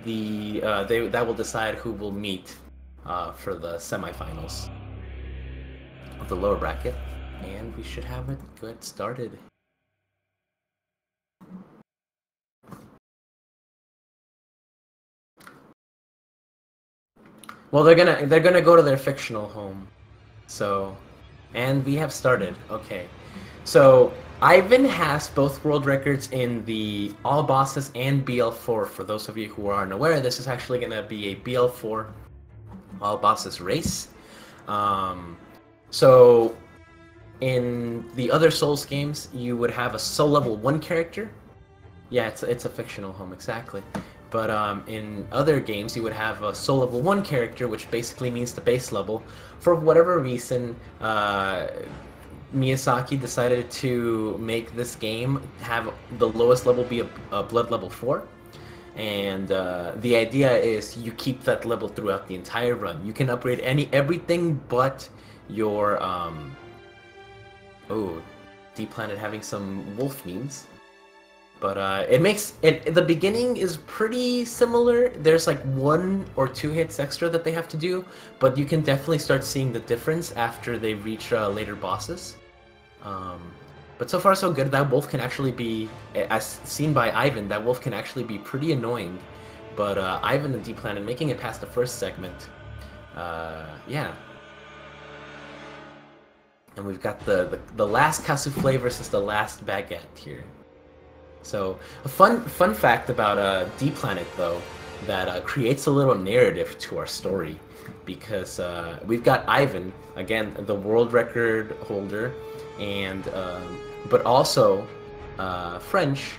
that will decide who will meet for the semifinals of the lower bracket, and we should have it get started. Well, they're gonna go to their fictional home, so, and we have started. Okay, so Ivhen has both world records in the all bosses and BL4. For those of you who aren't aware, this is actually gonna be a BL4 all bosses race. So in the other Souls games, you would have a soul level 1 character. Yeah, it's a fictional home, exactly. But in other games, you would have a soul level 1 character, which basically means the base level. For whatever reason, Miyazaki decided to make this game have the lowest level be a blood level 4. And the idea is you keep that level throughout the entire run. You can upgrade everything but your Dplanet having some wolf memes. But it makes it. The beginning is pretty similar. There's like 1 or 2 hits extra that they have to do, but you can definitely start seeing the difference after they reach later bosses. But so far so good. That wolf can actually be, as seen by Ivhen, that wolf can actually be pretty annoying. But Ivhen and Dplanet making it past the first segment. Yeah. And we've got the last cassouffle versus the last baguette here. So a fun fact about Dplanet though, that creates a little narrative to our story, because we've got Ivhen, again the world record holder, and but also French,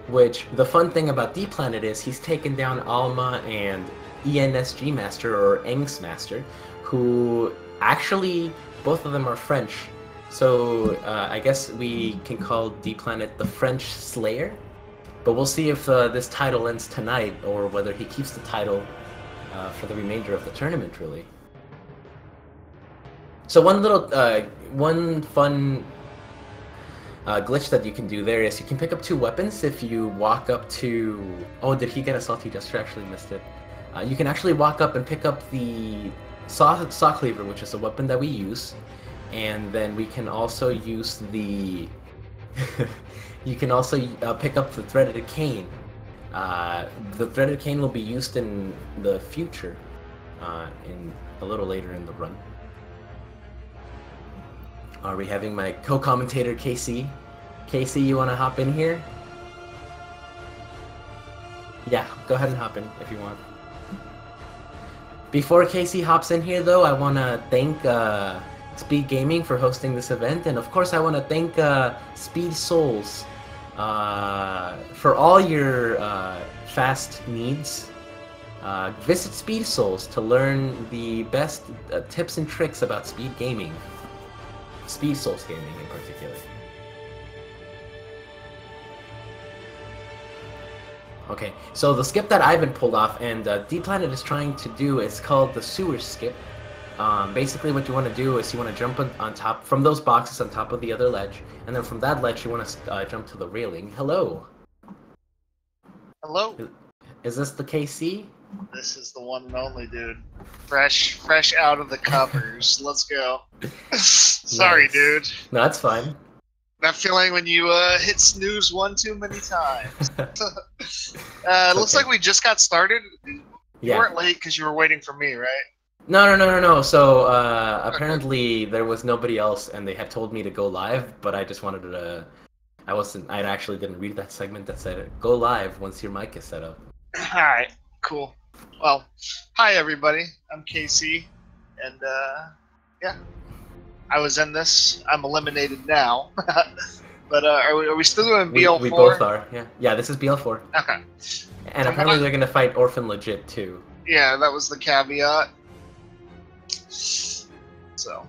which the fun thing about Dplanet is he's taken down Alma and ENSG Master or Eng's Master, who actually both of them are French. So I guess we can call Dplanet the French Slayer, but we'll see if this title ends tonight or whether he keeps the title for the remainder of the tournament, really. So one fun glitch that you can do there is you can pick up 2 weapons if you walk up to... Oh, did he get a Salty Jester? Actually missed it. You can actually walk up and pick up the Saw Cleaver, which is a weapon that we use. And then we can also use the... you can also pick up the Threaded Cane. The Threaded Cane will be used in the future, in a little later in the run. Are we having my co-commentator, KC? KC, you want to hop in here? Yeah, go ahead and hop in if you want. Before KC hops in here, though, I want to thank... Speed Gaming for hosting this event, and of course I want to thank Speed Souls for all your fast needs. Visit Speed Souls to learn the best tips and tricks about speed gaming. Speed Souls gaming in particular. Okay, so the skip that Ivhen pulled off and Dplanet is trying to do is called the sewer skip. Basically what you want to do is you want to jump on top from those boxes on top of the other ledge, and then from that ledge you want to jump to the railing. Hello. Hello. Is this the KC? This is the one and only, dude. Fresh out of the covers. Let's go. Sorry, Nice. dude. No, that's fine. That feeling when you hit snooze 1 too many times. Looks like we just got started. You weren't late because you were waiting for me, right? No. So apparently there was nobody else, and they had told me to go live, but I just wanted to. I actually didn't read that segment that said go live once your mic is set up. All right, cool. Well, hi everybody. I'm KC, and yeah, I was in this. I'm eliminated now. But are we still doing BL4? We both are. Yeah. This is BL4. Okay. And apparently they're gonna fight Orphan Legit too. Yeah, that was the caveat. So.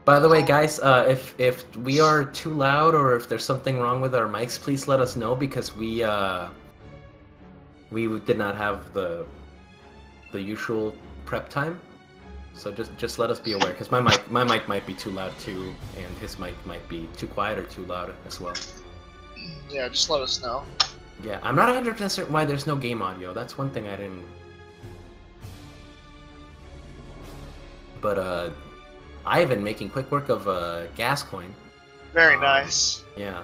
By the way, guys, if we are too loud or if there's something wrong with our mics, please let us know, because we did not have the usual prep time. So just let us be aware, because my mic might be too loud too, and his mic might be too quiet or too loud as well. Yeah, just let us know. Yeah, I'm not 100% certain why there's no game audio. That's one thing I didn't... But, Ivhen making quick work of Gascoigne. Very nice. Yeah.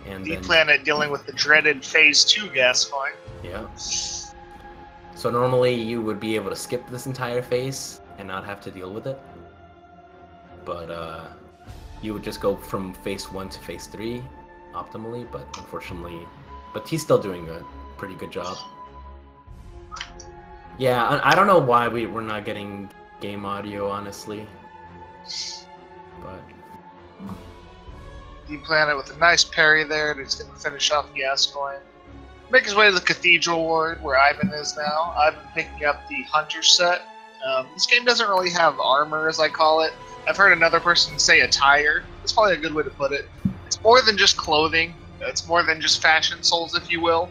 And Dplanet dealing with the dreaded Phase 2 Gascoigne. Yeah. So normally you would be able to skip this entire phase and not have to deal with it. But you would just go from phase 1 to phase 3 optimally, but unfortunately... But he's still doing a pretty good job. Yeah, I don't know why we're not getting game audio, honestly. But... Dplanet with a nice parry there, and he's going to finish off Gascoigne. Make his way to the Cathedral Ward, where Ivhen is now. I've been picking up the Hunter set. This game doesn't really have armor, as I call it. I've heard another person say attire. That's probably a good way to put it. It's more than just clothing. It's more than just fashion souls, if you will.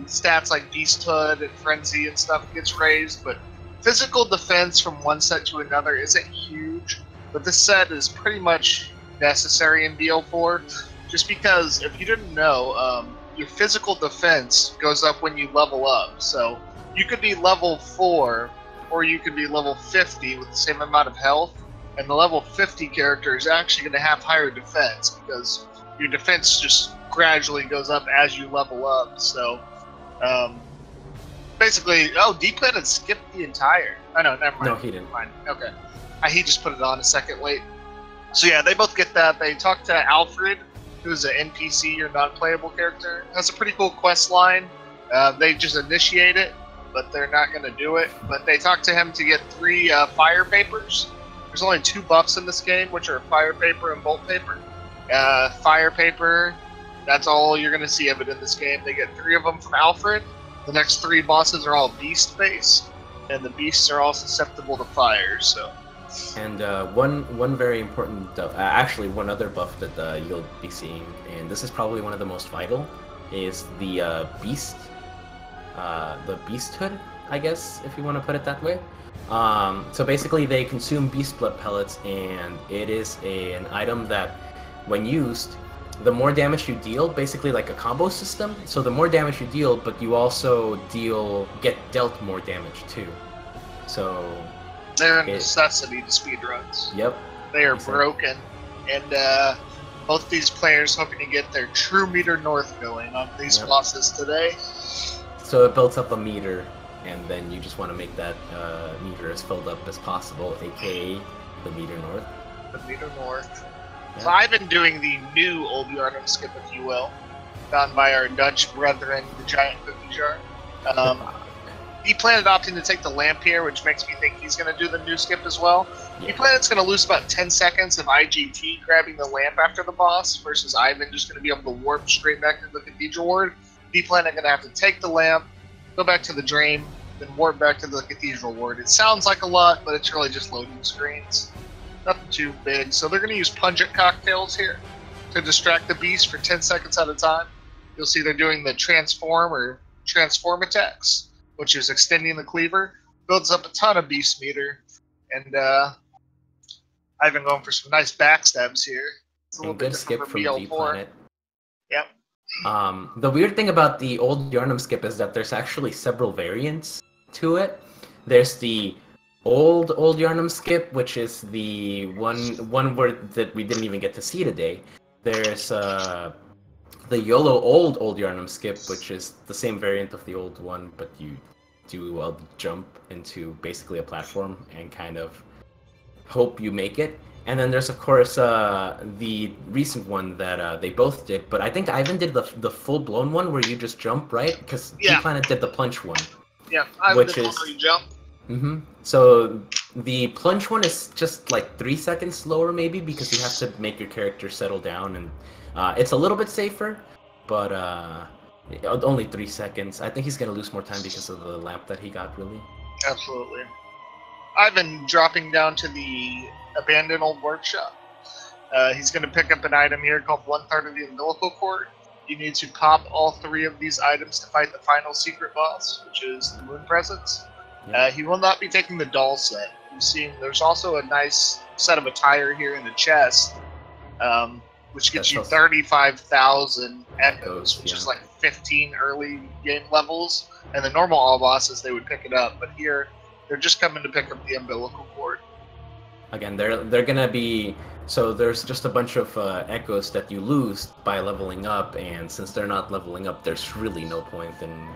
Stats like Beasthood and Frenzy and stuff gets raised, but physical defense from one set to another isn't huge. But this set is pretty much necessary in BO4, just because, if you didn't know, your physical defense goes up when you level up. So you could be level 4, or you could be level 50 with the same amount of health, and the level 50 character is actually going to have higher defense, because your defense just gradually goes up as you level up. So basically, Dplanet skipped the entire... Oh, no, never mind. No, he didn't. Fine. Okay. He just put it on a second late. So yeah, they both get that. They talk to Alfred, who's an NPC or non-playable character. Has a pretty cool quest line. They just initiate it, but they're not going to do it. But they talk to him to get 3 fire papers. There's only 2 buffs in this game, which are fire paper and bolt paper. Fire paper, that's all you're going to see of it in this game. They get 3 of them from Alfred. The next 3 bosses are all beast-based, and the beasts are all susceptible to fire. So. And one very important, actually one other buff that you'll be seeing, and this is probably one of the most vital, is the beasthood, I guess, if you want to put it that way. So basically they consume beast blood pellets, and it is an item that, when used, the more damage you deal, basically like a combo system, so the more damage you deal, but you also get dealt more damage too. So... They're a necessity to speedruns. Yep. They are broken. And both these players hoping to get their true meter north going on these bosses today. So it builds up a meter, and then you just want to make that meter as filled up as possible, aka the meter north. The meter north. Yeah. So I've been doing the new Old Yarnum skip, if you will, found by our Dutch brethren, the Giant Cookie Jar. Dplanet opting to take the lamp here, which makes me think he's going to do the new skip as well. Yeah. Dplanet's going to lose about 10 seconds of IGT grabbing the lamp after the boss, versus Ivhen just going to be able to warp straight back to the Cathedral Ward. Dplanet going to have to take the lamp, go back to the drain, then warp back to the Cathedral Ward. It sounds like a lot, but it's really just loading screens. Nothing too big. So they're going to use pungent cocktails here to distract the beast for 10 seconds at a time. You'll see they're doing the transform or transform attacks, which is extending the cleaver, builds up a ton of beast meter, and I've been going for some nice backstabs here. It's a little bit skip from Dplanet. Yep. The weird thing about the Old Yarnum skip is that there's actually several variants to it. There's the old Yarnum skip, which is the one word that we didn't even get to see today. There's the YOLO old Yarnum skip, which is the same variant of the old one, but you do a jump into basically a platform and kind of hope you make it. And then there's, of course, the recent one that they both did, but I think Ivhen did the full-blown one where you just jump, right? Because Dplanet did the plunge one. Yeah, Ivhen did the free jump. Mm-hmm. So the plunge one is just like 3 seconds slower, maybe, because you have to make your character settle down, and it's a little bit safer, but only 3 seconds. I think he's going to lose more time because of the lamp that he got, really. Absolutely. I've been dropping down to the abandoned old workshop. He's going to pick up an item here called 1/3 of the umbilical cord. You need to pop all 3 of these items to fight the final secret boss, which is the Moon Presence. He will not be taking the doll set. You've seen there's also a nice set of attire here in the chest, which gives you 35,000 echoes, which is like 15 early game levels, and the normal all bosses they would pick it up. But here, they're just coming to pick up the umbilical cord. Again, they're gonna be, so there's just a bunch of echoes that you lose by leveling up, and since they're not leveling up, there's really no point in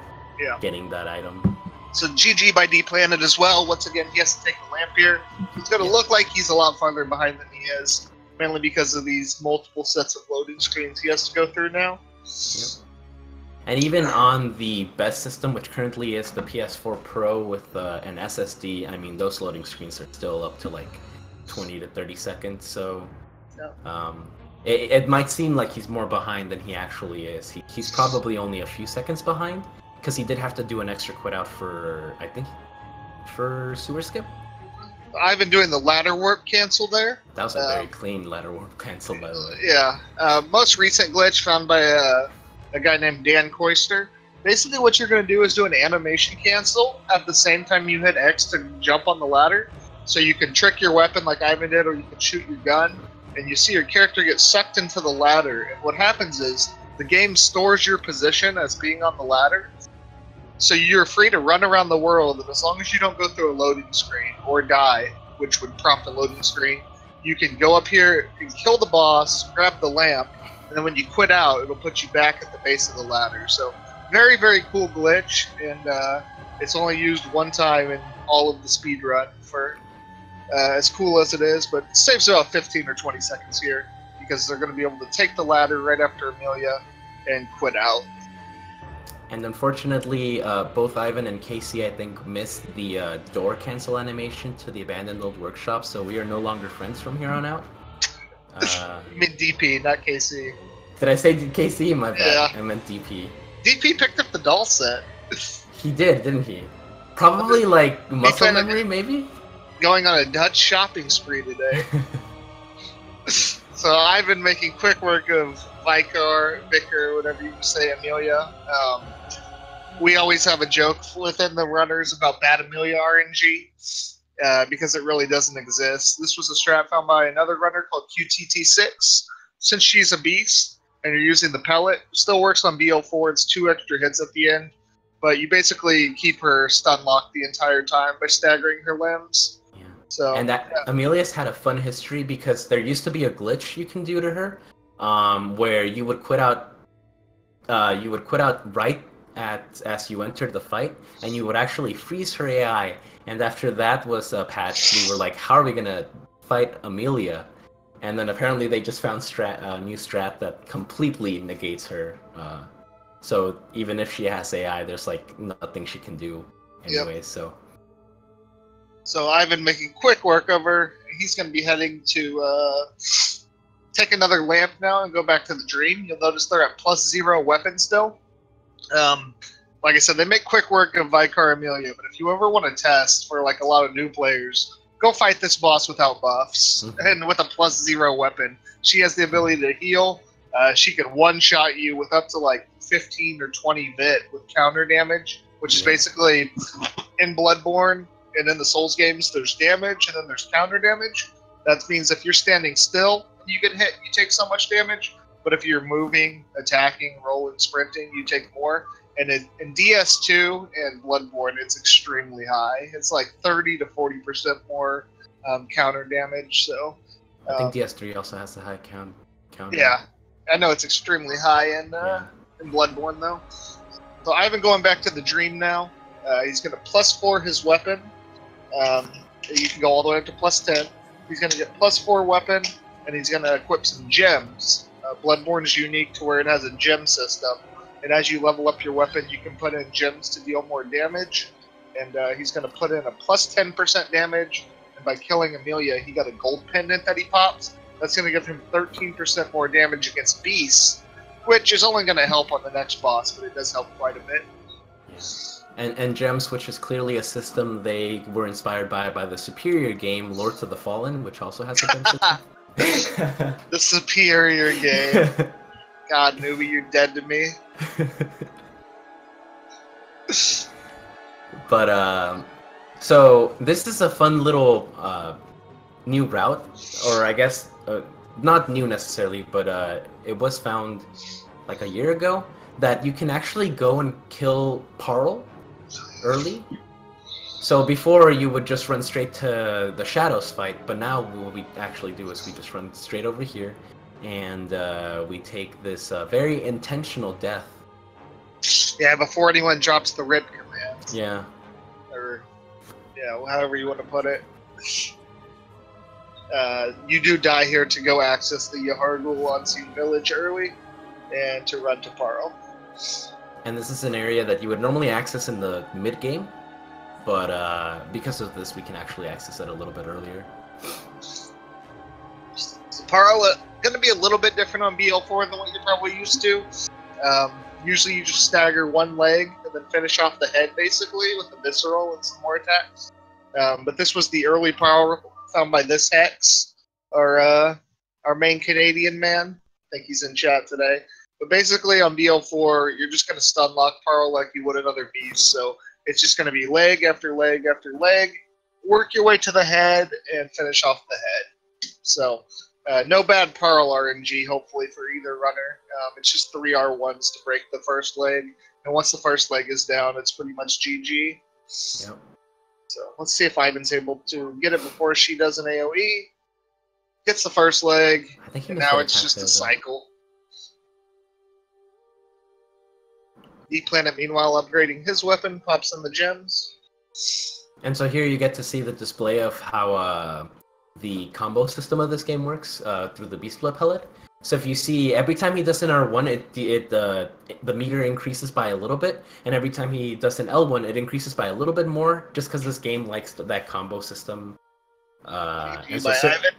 getting that item. So GG by Dplanet as well. Once again, he has to take the lamp here. He's going to look like he's a lot farther behind than he is, mainly because of these multiple sets of loading screens he has to go through now. Yep. And even on the best system, which currently is the PS4 Pro with an SSD, I mean, those loading screens are still up to like 20 to 30 seconds, so it might seem like he's more behind than he actually is. He's probably only a few seconds behind, because he did have to do an extra quit out for, I think, for sewer skip. I've been doing the ladder warp cancel there. That was a very clean ladder warp cancel, by the way. Yeah. Most recent glitch found by a guy named Dan Koister. Basically what you're going to do is do an animation cancel at the same time you hit X to jump on the ladder. So you can trick your weapon like Ivhen did, or you can shoot your gun, and you see your character get sucked into the ladder. And what happens is the game stores your position as being on the ladder. So you're free to run around the world, and as long as you don't go through a loading screen or die, which would prompt a loading screen, you can go up here and kill the boss, grab the lamp, and then when you quit out, it'll put you back at the base of the ladder. So very, very cool glitch, and it's only used one time in all of the speed run for as cool as it is, but it saves about 15 or 20 seconds here because they're going to be able to take the ladder right after Amelia and quit out. And unfortunately, both Ivhen and Casey, I think, missed the door cancel animation to the abandoned old workshop, so we are no longer friends from here on out. You mean DP, not KC. Did I say KC? My bad. Yeah. I meant DP. DP picked up the doll set. He did, didn't he? Probably like muscle memory, maybe? Going on a Dutch shopping spree today. So I've been making quick work of Vicar, whatever you say, Amelia. We always have a joke within the runners about bad Amelia RNG, because it really doesn't exist. This was a strat found by another runner called QTT6. Since she's a beast, and you're using the pellet, still works on BO4, it's 2 extra hits at the end, but you basically keep her stun locked the entire time by staggering her limbs. Yeah. So, and that Amelia's had a fun history because there used to be a glitch you can do to her, where you would quit out right as you entered the fight, and you would actually freeze her AI. And after that was patched, we were like, how are we gonna fight Amelia? And then apparently they just found new strat that completely negates her. So even if she has AI, there's like nothing she can do anyway. Yep. So I've been making quick work of her. He's going to be heading to take another lamp now and go back to the dream. You'll notice they're at +0 weapon still. Like I said, they make quick work of Vicar Amelia, but if you ever want to test for like a lot of new players, go fight this boss without buffs and with a +0 weapon. She has the ability to heal. She can one-shot you with up to like 15 or 20 vit with counter damage, which is basically in Bloodborne and in the Souls games, there's damage and then there's counter damage. That means if you're standing still, you get hit, you take so much damage, but if you're moving, attacking, rolling, sprinting, you take more. And in DS2 and Bloodborne, it's extremely high. It's like 30 to 40% more counter damage. So I think DS3 also has a high counter. Yeah, I know it's extremely high in Bloodborne though. So Ivhen going back to the dream now. He's going to +4 his weapon. You can go all the way up to +10. He's going to get +4 weapon, and he's going to equip some gems. Bloodborne is unique to where it has a gem system. And as you level up your weapon, you can put in gems to deal more damage. And he's going to put in a +10% damage. And by killing Amelia, he got a gold pendant that he pops. That's going to give him 13% more damage against beasts, which is only going to help on the next boss, but it does help quite a bit. And gems, which is clearly a system they were inspired by the superior game, Lords of the Fallen, which also has a gem system. The superior game. God, newbie, you're dead to me. But so this is a fun little new route, or I guess not new necessarily, but it was found like a year ago. that you can actually go and kill Parl early. So before you would just run straight to the Shadows fight, but now what we actually do is we just run straight over here, and we take this very intentional death. Yeah, before anyone drops the rip command. Yeah. Or, yeah, however you want to put it. You do die here to go access the Yahargul Unseen Village early, and to run to Parl. And this is an area that you would normally access in the mid-game, but because of this, we can actually access it a little bit earlier. So Parl going to be a little bit different on BL4 than what you're probably used to. Usually you just stagger one leg and then finish off the head, basically, with a visceral and some more attacks. But this was the early Parl found by this Hex, our main Canadian man. I think he's in chat today. But basically on BL4, you're just going to stun lock Parl like you would another beast. So it's just going to be leg after leg after leg, work your way to the head, and finish off the head. So no bad Parl RNG, hopefully, for either runner. It's just 3 R1s to break the first leg. And once the first leg is down, it's pretty much GG. Yep. So let's see if Ivhen's able to get it before she does an AoE. Gets the first leg, I think and now it's just a cycle. Dplanet, meanwhile, upgrading his weapon, pops in the gems. And so here you get to see the display of how the combo system of this game works through the Beast Blood pellet. So if you see, every time he does an R1, the meter increases by a little bit, and every time he does an L1, it increases by a little bit more, just because this game likes that combo system. Ivhen?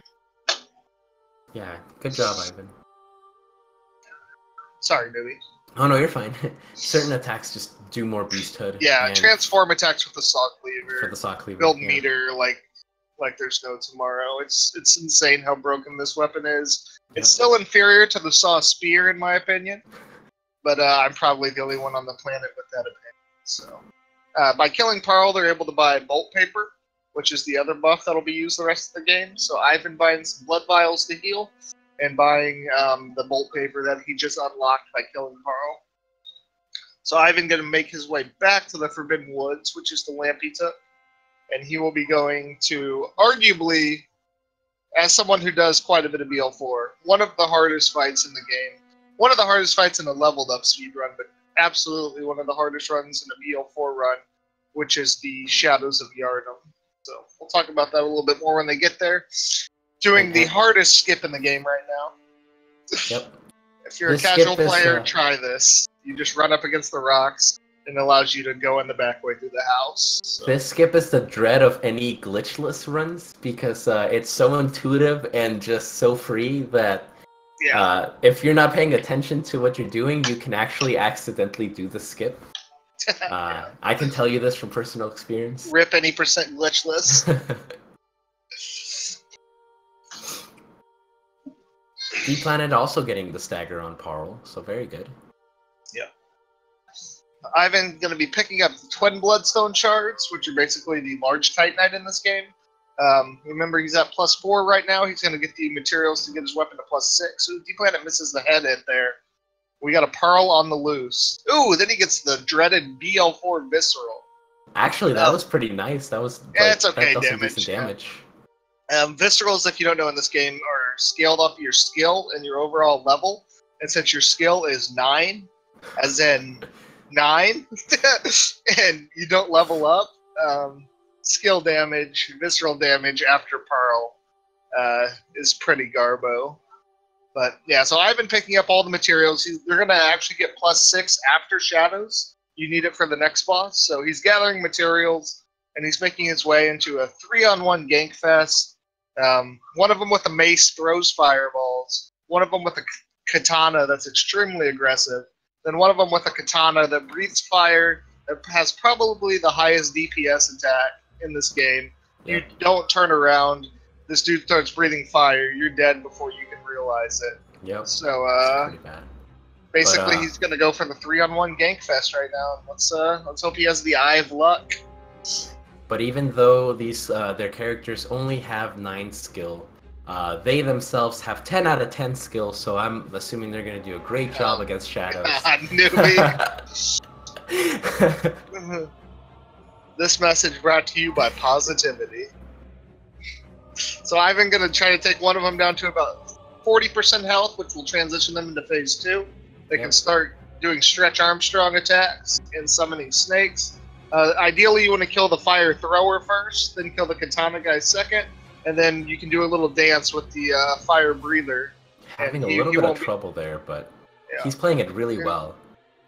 Yeah, good job, Ivhen. Sorry, newbie. Oh no, you're fine. Certain attacks just do more beasthood. Yeah, transform attacks with the Saw Cleaver. For the Saw Cleaver. Build meter like there's no tomorrow. It's insane how broken this weapon is. Yep. It's still inferior to the Saw Spear, in my opinion. But I'm probably the only one on the planet with that opinion. So, by killing Parl, they're able to buy Bolt Paper, which is the other buff that'll be used the rest of the game. So Ivhen buying some Blood Vials to heal, and buying the Bolt Paper that he just unlocked by killing Parl. So Ivhen going to make his way back to the Forbidden Woods, which is the lamp he took. And he will be going to, arguably, as someone who does quite a bit of BL4, one of the hardest fights in the game. One of the hardest fights in a leveled up speedrun, but absolutely one of the hardest runs in a BL4 run, which is the Shadows of Yharnam. So we'll talk about that a little bit more when they get there. Doing the hardest skip in the game right now. Yep. If you're a casual player, try this. You just run up against the rocks, and it allows you to go in the back way through the house. So. This skip is the dread of any glitchless runs, because it's so intuitive and just so free that if you're not paying attention to what you're doing, you can actually accidentally do the skip. I can tell you this from personal experience. Rip any percent glitchless. Dplanet also getting the stagger on Parl, so very good. Yeah. Ivhen going to be picking up the Twin Bloodstone Shards, which are basically the large Titanite in this game. Remember, he's at +4 right now. He's going to get the materials to get his weapon to +6. So Dplanet misses the head hit there. We got a Parl on the loose. Ooh, then he gets the dreaded BL4 Visceral. Actually, that was pretty nice. That was it's okay that damage. Damage. Viscerals, if you don't know in this game, are scaled off your skill and your overall level. And since your skill is 9, as in 9, and you don't level up, skill damage, visceral damage after Parl is pretty garbo. But yeah, so I've been picking up all the materials. They're going to actually get +6 after Shadows. You need it for the next boss. So he's gathering materials, and he's making his way into a 3-on-1 gank fest. One of them with a mace throws fireballs. One of them with a katana that's extremely aggressive. Then one of them with a katana that breathes fire, that has probably the highest DPS attack in this game. Yeah. You don't turn around. This dude starts breathing fire. You're dead before you can realize it. Yep. So, basically, he's going to go for the 3-on-1 gank fest right now. Let's hope he has the eye of luck. But even though these their characters only have 9 skill, They themselves have 10 out of 10 skills, so I'm assuming they're going to do a great job against Shadows. Newbie. This message brought to you by positivity. So Ivhen gonna try to take one of them down to about 40% health, which will transition them into phase 2. They can start doing Stretch Armstrong attacks and summoning snakes. Ideally, you want to kill the fire thrower first, then kill the katana guy second, and then you can do a little dance with the fire breather. Having a little bit of trouble there, but he's playing it really well.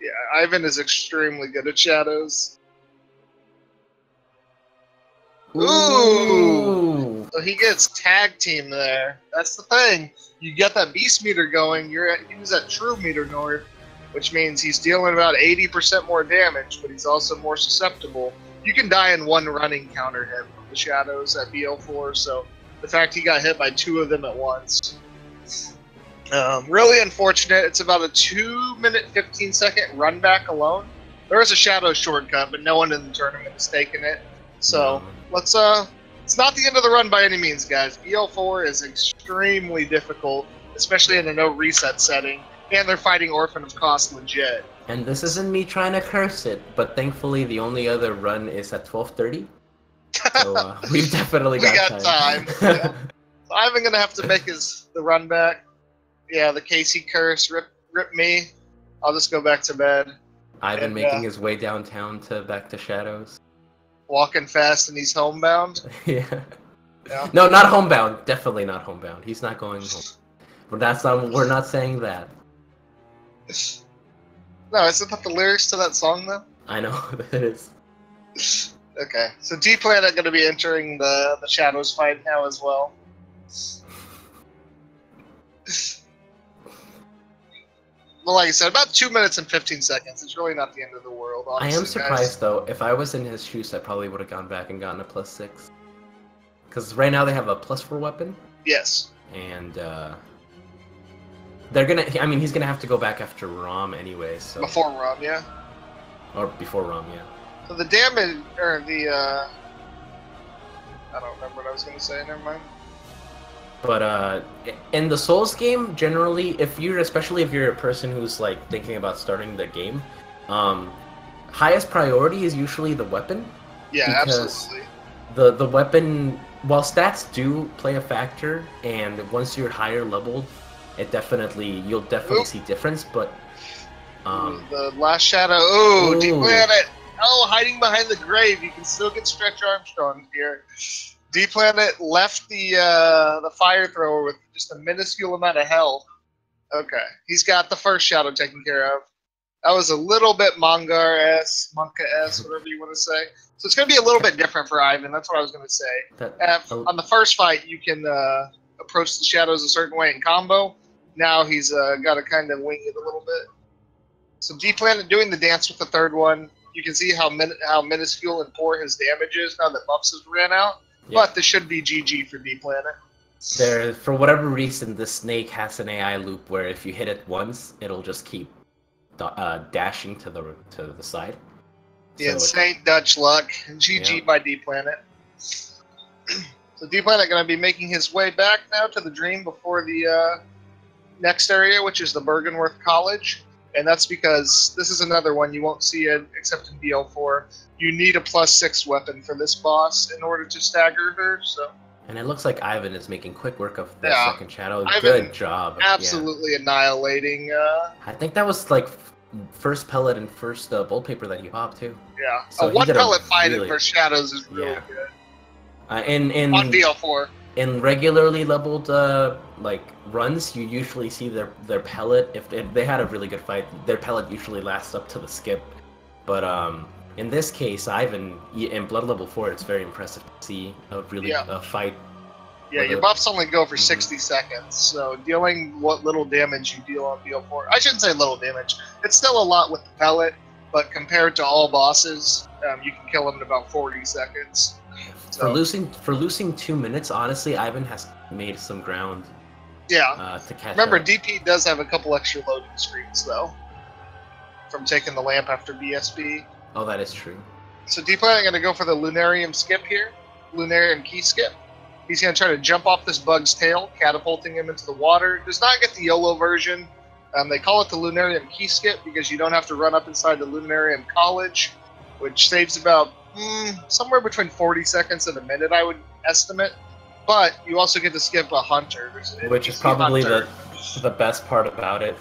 Yeah, Ivhen is extremely good at shadows. Ooh! So he gets tag team there. That's the thing. You get that beast meter going, he's at true meter north, which means he's dealing about 80% more damage, but he's also more susceptible. You can die in one running counter hit from the shadows at BL4, so the fact he got hit by 2 of them at once. Really unfortunate. It's about a 2-minute, 15-second run back alone. There is a shadow shortcut, but no one in the tournament has taken it. So let's it's not the end of the run by any means, guys. BL4 is extremely difficult, especially in a no reset setting, and they're fighting Orphan of Cost legit. And this isn't me trying to curse it, but thankfully the only other run is at 12:30. So we've definitely got time. Yeah. So I'm gonna have to make the run back. Yeah, the Casey curse, rip me. I'll just go back to bed. Ivhen making his way downtown back to Shadows. Walking fast and he's homebound. Yeah. No, not homebound. Definitely not homebound. He's not going home. But we're not saying that. No, isn't that the lyrics to that song though? I know that is. Okay, so Dplanet going to be entering the Shadows fight now as well. Well, like I said, about 2 minutes and 15 seconds. It's really not the end of the world, honestly, I am surprised, though. If I was in his shoes, I probably would have gone back and gotten a +6. Because right now they have a +4 weapon. Yes. And, they're gonna... I mean, he's gonna have to go back after Rom anyway, so... Before Rom, yeah. Or before Rom, yeah. So the damage, or the, I don't remember what I was gonna say, never mind. But in the Souls game, generally, especially if you're a person who's like thinking about starting the game, highest priority is usually the weapon. Yeah, absolutely. The weapon, while stats do play a factor, and once you're higher leveled, you'll definitely see difference. But the last shadow, Dplanet, hiding behind the grave. You can still get Stretch Armstrong here. Dplanet left the fire thrower with just a minuscule amount of health. Okay, he's got the first shadow taken care of. That was a little bit Monka-esque, whatever you want to say. So it's going to be a little bit different for Ivhen. That's what I was going to say. On the first fight, you can approach the shadows a certain way in combo. Now he's got to kind of wing it a little bit. So Dplanet doing the dance with the third one. You can see how minuscule and poor his damage is now that buffs has ran out. Yeah. But this should be GG for Dplanet. For whatever reason, the snake has an AI loop where if you hit it once, it'll just keep dashing to the side. The insane Dutch luck. GG by Dplanet. So Dplanet going to be making his way back now to the Dream before the next area, which is the Bergenworth College. And that's because this is another one you won't see it except in BL4. You need a +6 weapon for this boss in order to stagger her. So. And it looks like Ivhen is making quick work of the second shadow. Ivhen Good job. Absolutely annihilating. I think that was like first pellet and first bolt paper that he popped too. Yeah, so one pellet fight in first shadows is really good. On BL4. In regularly leveled runs, you usually see their pellet. If they had a really good fight, their pellet usually lasts up to the skip. But in this case, Ivhen in Blood Level 4, it's very impressive to see a really fight. Yeah, your buffs only go for 60 seconds, so dealing what little damage you deal on BL4, I shouldn't say little damage. It's still a lot with the pellet, but compared to all bosses, you can kill them in about 40 seconds. So. For losing 2 minutes, honestly, Ivhen has made some ground. Yeah. To catch Remember, up. DP does have a couple extra loading screens though, from taking the lamp after BSB. Oh, that is true. So Dplanet going to go for the Lunarium skip here, Lunarium key skip. He's going to try to jump off this bug's tail, catapulting him into the water. Does not get the YOLO version. They call it the Lunarium Key Skip because you don't have to run up inside the Lunarium College, which saves about somewhere between 40 seconds and a minute, I would estimate. But you also get to skip a Hunter. Which is probably the best part about it.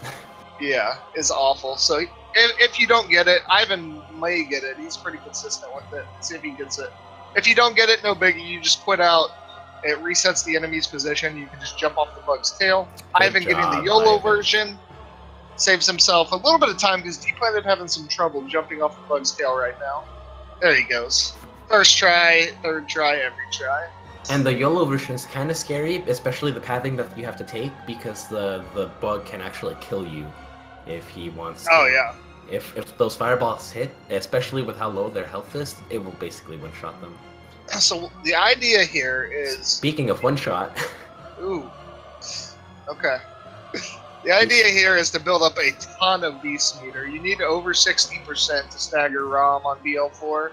Yeah, it's awful. So if you don't get it, Ivhen may get it. He's pretty consistent with it. Let's see if he gets it. If you don't get it, no biggie. You just quit out. It resets the enemy's position. You can just jump off the bug's tail. Ivhen getting the YOLO version saves himself a little bit of time because Dplanet having some trouble jumping off the bug's tail right now. There he goes. First try, third try, every try. And the YOLO version is kind of scary, especially the pathing that you have to take, because the bug can actually kill you if he wants to. Oh, yeah. If those fireballs hit, especially with how low their health is, it will basically one-shot them. So the idea here is... Speaking of one-shot... Ooh. Okay. The idea here is to build up a ton of Beast Meter. You need over 60% to stagger Rom on BL4.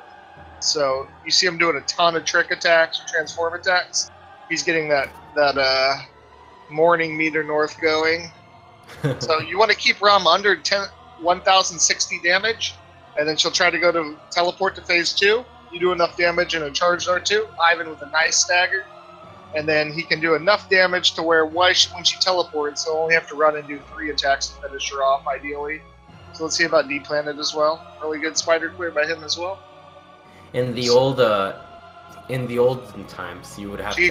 So you see him doing a ton of trick attacks or transform attacks. He's getting that morning meter north going. So you want to keep Rom under 1,060 damage, and then she'll try to go to teleport to phase 2. You do enough damage in a charged R2. Ivhen with a nice stagger. And then he can do enough damage to where when she teleports, he'll only have to run and do 3 attacks to finish her off, ideally. So let's see about Dplanet as well. Really good spider clear by him as well. In the olden times, you would have to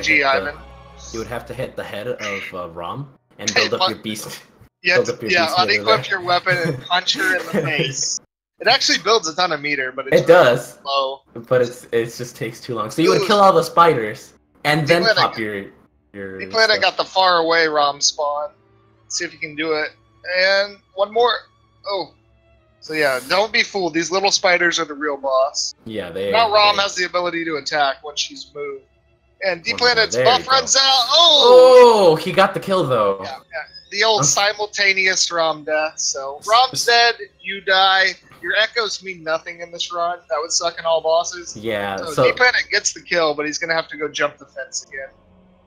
hit the head of Rom and build up your beast. Unequip your weapon and punch her in the face. It actually builds a ton of meter, but it does. Low. But it just takes too long. So you would kill all the spiders and then pop your. Dplanet got the far away Rom spawn. Let's see if you can do it. And one more. Oh. So yeah, don't be fooled. These little spiders are the real boss. Yeah, Now Rom has the ability to attack once she's moved. And Dplanet's buff runs out. Oh, he got the kill though. Yeah. The old simultaneous Rom death. So Rom's dead, you die. Your echoes mean nothing in this run. That would suck in all bosses. Yeah. So Dplanet gets the kill, but he's gonna have to go jump the fence again.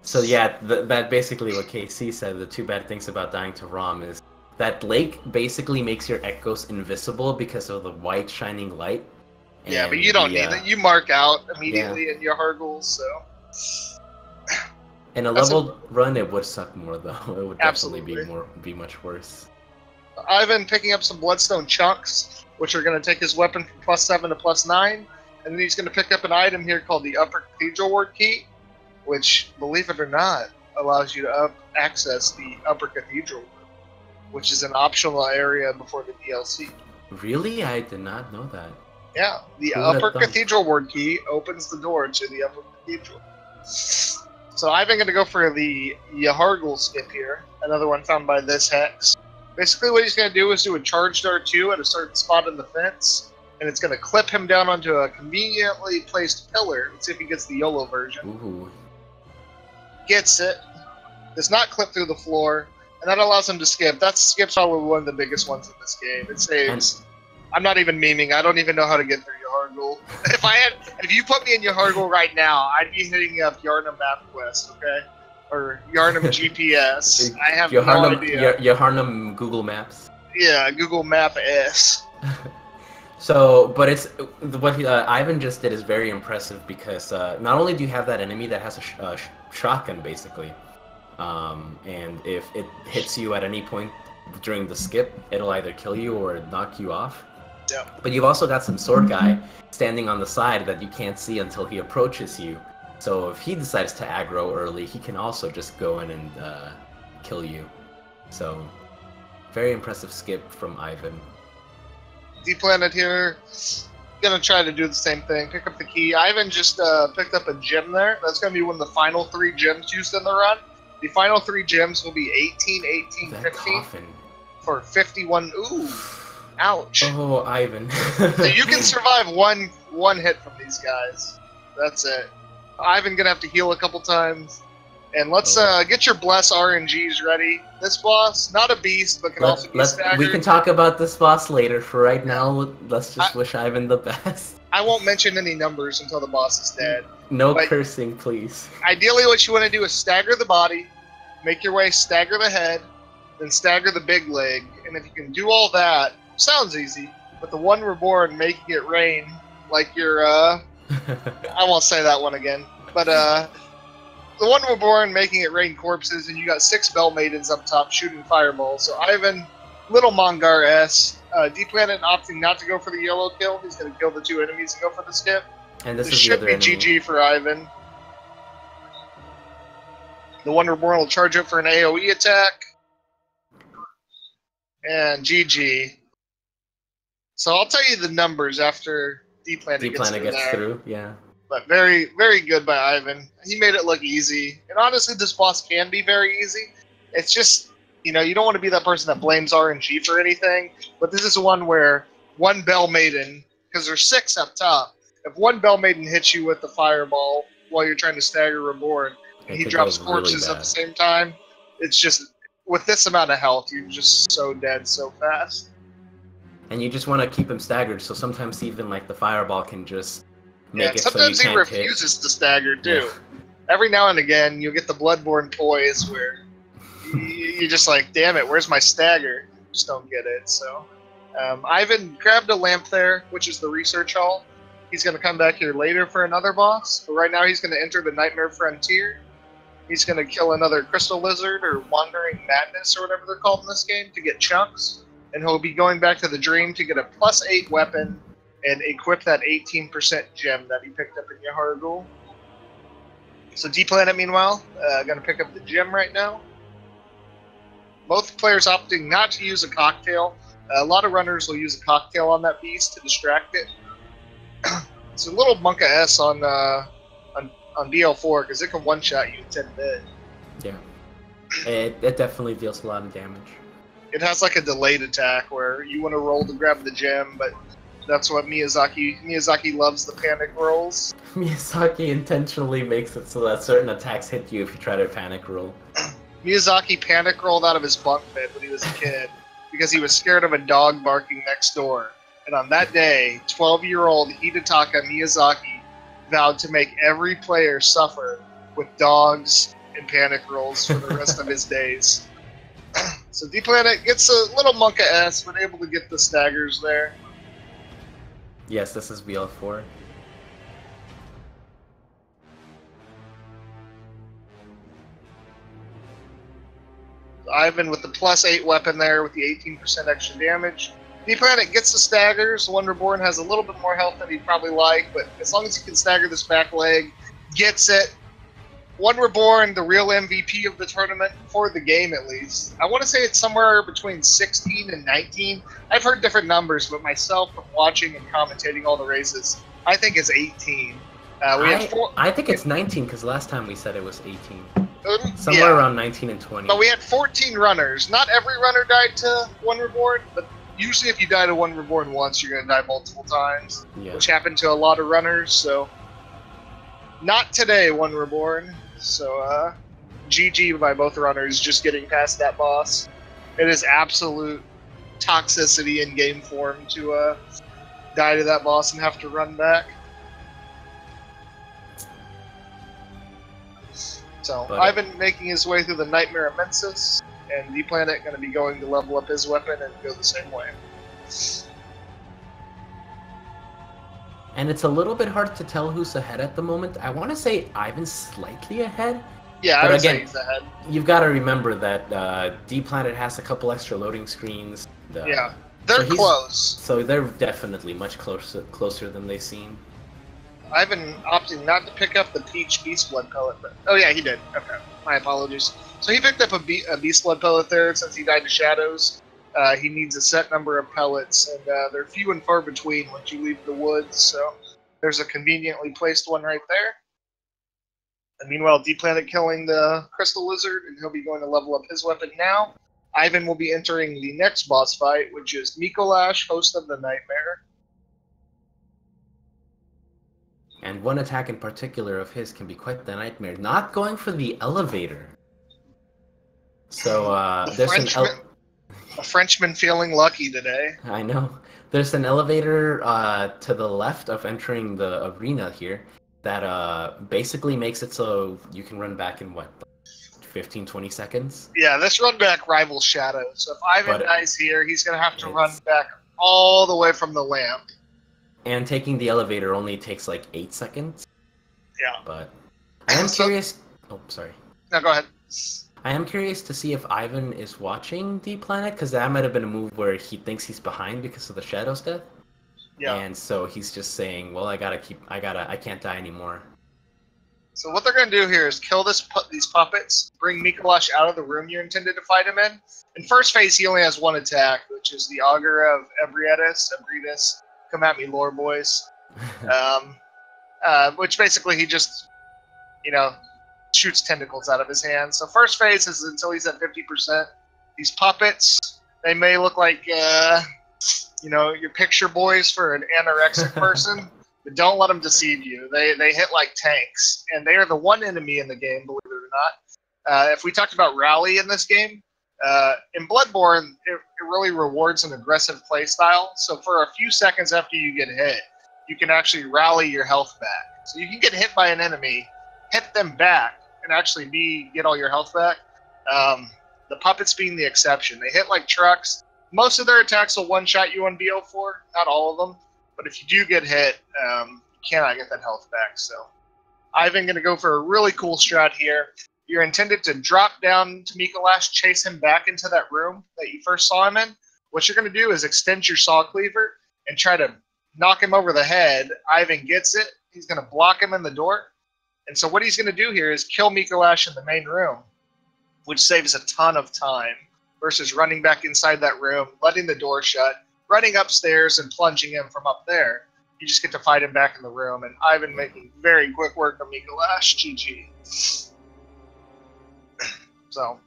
So yeah, that basically what KC said. The two bad things about dying to Rom is that lake basically makes your echoes invisible because of the white shining light. Yeah, but you don't need it. You mark out immediately in your Hargles, so. In a leveled run, it would suck more though. It would definitely be much worse. Ivhen picking up some Bloodstone chunks, which are going to take his weapon from +7 to +9, and then he's going to pick up an item here called the Upper Cathedral Ward Key, which, believe it or not, allows you to access the Upper Cathedral, which is an optional area before the DLC. Really? I did not know that. Yeah, the Upper Cathedral Ward Key opens the door to the Upper Cathedral. So I'm going to go for the Yahargul skip here, another one found by this hex. Basically what he's going to do is do a charged R2 at a certain spot in the fence, and it's going to clip him down onto a conveniently placed pillar. Let's see if he gets the YOLO version. Ooh. Gets it. Does not clip through the floor, and that allows him to skip. That skip's probably one of the biggest ones in this game. It saves... I'm not even memeing. I don't even know how to get through Yahargul. If you put me in Yahargul right now, I'd be hitting up Yarnum MapQuest, okay? Or Yarnum GPS. I have no idea. Yarnum Google Maps. Yeah, Google Map S. So, but it's what Ivhen just did is very impressive because not only do you have that enemy that has a shotgun basically, and if it hits you at any point during the skip, it'll either kill you or knock you off. Yeah. But you've also got some sword guy standing on the side that you can't see until he approaches you. So if he decides to aggro early, he can also just go in and kill you. So, very impressive skip from Ivhen. Dplanet here, gonna try to do the same thing. Pick up the key. Ivhen just picked up a gem there. That's gonna be one of the final 3 gems used in the run. The final 3 gems will be 18, 18, that 15 coffin. For 51. Ooh, ouch. Oh, Ivhen. So you can survive one hit from these guys. That's it. Ivhen gonna have to heal a couple times. And let's get your Bless RNGs ready. This boss, not a beast, but can also be staggered. We can talk about this boss later. For right now, let's just wish Ivhen the best. I won't mention any numbers until the boss is dead. No But cursing, please. ideally, what you want to do is stagger the body, make your way, stagger the head, then stagger the big leg. And if you can do all that, sounds easy. But the one reborn making it rain like you're I won't say that one again. But the one reborn making it rain corpses, and you got 6 Bell Maidens up top shooting fireballs. So Ivhen, little Mongar-esque. Dplanet opting not to go for the yellow kill. He's going to kill the 2 enemies and go for the skip. And this should be enemy. GG for Ivhen. The one reborn will charge up for an AoE attack. And GG. So I'll tell you the numbers after Dplanet gets through. Yeah. But very, very good by Ivhen. He made it look easy. And honestly, this boss can be very easy. It's just, you don't want to be that person that blames RNG for anything. But this is one where one Bell Maiden, because there's 6 up top, if one Bell Maiden hits you with the fireball while you're trying to stagger Reborn, and he drops corpses really at the same time, it's just, with this amount of health, you're just so dead so fast. And you just want to keep him staggered, so sometimes even like the fireball can just make it sometimes so you he can't refuses to stagger too. Yeah. Every now and again, you'll get the Bloodborne poise where you're just like, damn it, where's my stagger? Just don't get it. So Ivhen grabbed a lamp there, which is the research hall. He's going to come back here later for another boss, but right now he's going to enter the Nightmare Frontier. He's going to kill another Crystal Lizard or Wandering Madness or whatever they're called in this game to get chunks. And he'll be going back to the Dream to get a +8 weapon and equip that 18% gem that he picked up in Yahar'gul. So Dplanet, meanwhile, going to pick up the gem right now. Both players opting not to use a cocktail. A lot of runners will use a cocktail on that beast to distract it. It's a little Monka S on BL4 because it can one-shot you in 10 bit. Yeah, it definitely deals a lot of damage. It has like a delayed attack where you want to roll to grab the gem, but that's what Miyazaki loves, the panic rolls. Miyazaki intentionally makes it so that certain attacks hit you if you try to panic roll. Miyazaki panic rolled out of his bunk bed when he was a kid because he was scared of a dog barking next door. And on that day, 12-year-old Hidetaka Miyazaki vowed to make every player suffer with dogs and panic rolls for the rest of his days. So Dplanet gets a little Monka S, but able to get the staggers there. Yes, this is BL4. Ivhen with the +8 weapon there with the 18% extra damage. Dplanet gets the staggers. One Reborn has a little bit more health than he'd probably like, but as long as he can stagger this back leg, gets it. One Reborn, the real MVP of the tournament, for the game at least. I want to say it's somewhere between 16 and 19. I've heard different numbers, but myself, from watching and commentating all the races, I think it's 18. I think it's 19 because last time we said it was 18. Somewhere around 19 and 20. But we had 14 runners. Not every runner died to One Reborn, but usually if you die to One Reborn once, you're going to die multiple times, which happened to a lot of runners. So not today, One Reborn. So GG by both runners just getting past that boss. It is absolute toxicity in game form to die to that boss and have to run back. So Ivhen making his way through the Nightmare Immensis, and Dplanet going to be going to level up his weapon and go the same way. And it's a little bit hard to tell who's ahead at the moment. I want to say Ivhen's slightly ahead. Yeah, I would say he's ahead. You've got to remember that Dplanet has a couple extra loading screens. Yeah, they're close. So they're definitely much closer than they seem. Ivhen opting not to pick up the Peach Beast Blood pellet. But, oh yeah, he did. Okay, my apologies. So he picked up a Beast Blood pellet there since he died to Shadows. He needs a set number of pellets, and they're few and far between once you leave the woods, so there's a conveniently placed one right there. And meanwhile, Dplanet killing the Crystal Lizard, and he'll be going to level up his weapon now. Ivhen will be entering the next boss fight, which is Mikolash, host of the Nightmare. And one attack in particular of his can be quite the nightmare. Not going for the elevator. So there's A Frenchman feeling lucky today. I know. There's an elevator to the left of entering the arena here that basically makes it so you can run back in what, 15, 20 seconds? Yeah, this run back rivals Shadow. So if Ivhen But dies here, he's going to have to run back all the way from the lamp. And taking the elevator only takes like 8 seconds. Yeah. But I am curious. Oh, sorry. No, go ahead. I am curious to see if Ivhen is watching Dplanet, because that might have been a move where he thinks he's behind because of the Shadow's death. Yeah. And so he's just saying, well, I can't die anymore. So what they're going to do here is kill these puppets, bring Mikolash out of the room you intended to fight him in. In first phase, he only has one attack, which is the Augur of Ebrietas. Come at me, lore boys. Which basically he just, shoots tentacles out of his hands. So first phase is until he's at 50%. These puppets, they may look like, your picture boys for an anorexic person. But don't let them deceive you. They hit like tanks, and they are the one enemy in the game, believe it or not. If we talked about rally in this game, in Bloodborne, it really rewards an aggressive playstyle. So for a few seconds after you get hit, you can actually rally your health back. So you can get hit by an enemy, hit them back, and actually get all your health back. The puppets being the exception. They hit like trucks. Most of their attacks will one-shot you on BO4, not all of them. But if you do get hit, you cannot get that health back. So Ivhen going to go for a really cool strat here. You're intended to drop down to Mikolash, chase him back into that room that you first saw him in. What you're going to do is extend your Saw Cleaver and try to knock him over the head. Ivhen gets it. He's going to block him in the door. And so what he's going to do here is kill Mikolash in the main room, which saves a ton of time versus running back inside that room, letting the door shut, running upstairs and plunging him from up there. You just get to fight him back in the room, and Ivhen making very quick work of Mikolash. GG. So,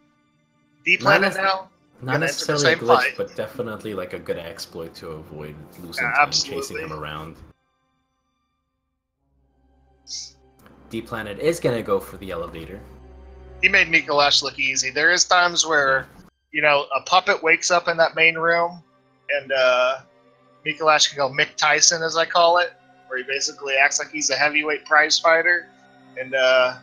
Dplanet now. Not necessarily a glitch, but definitely like a good exploit to avoid losing time chasing him around. Dplanet is gonna go for the elevator. He made Mikolash look easy. There is times where, a puppet wakes up in that main room, and Mikolash can go Mick Tyson, as I call it, where he basically acts like he's a heavyweight prize fighter and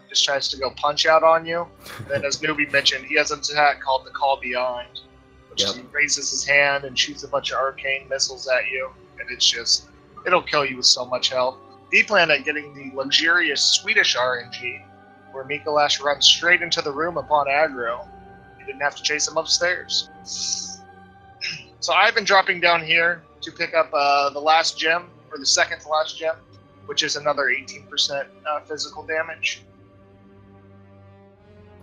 just tries to go punch out on you. Then, as Newbie mentioned, he has an attack called the Call Beyond, which he raises his hand and shoots a bunch of arcane missiles at you, and it'll kill you with so much health. Dplanet getting the luxurious Swedish RNG, where Mikolash runs straight into the room upon aggro. You didn't have to chase him upstairs. So I've been dropping down here to pick up the last gem, or the second to last gem, which is another 18% physical damage.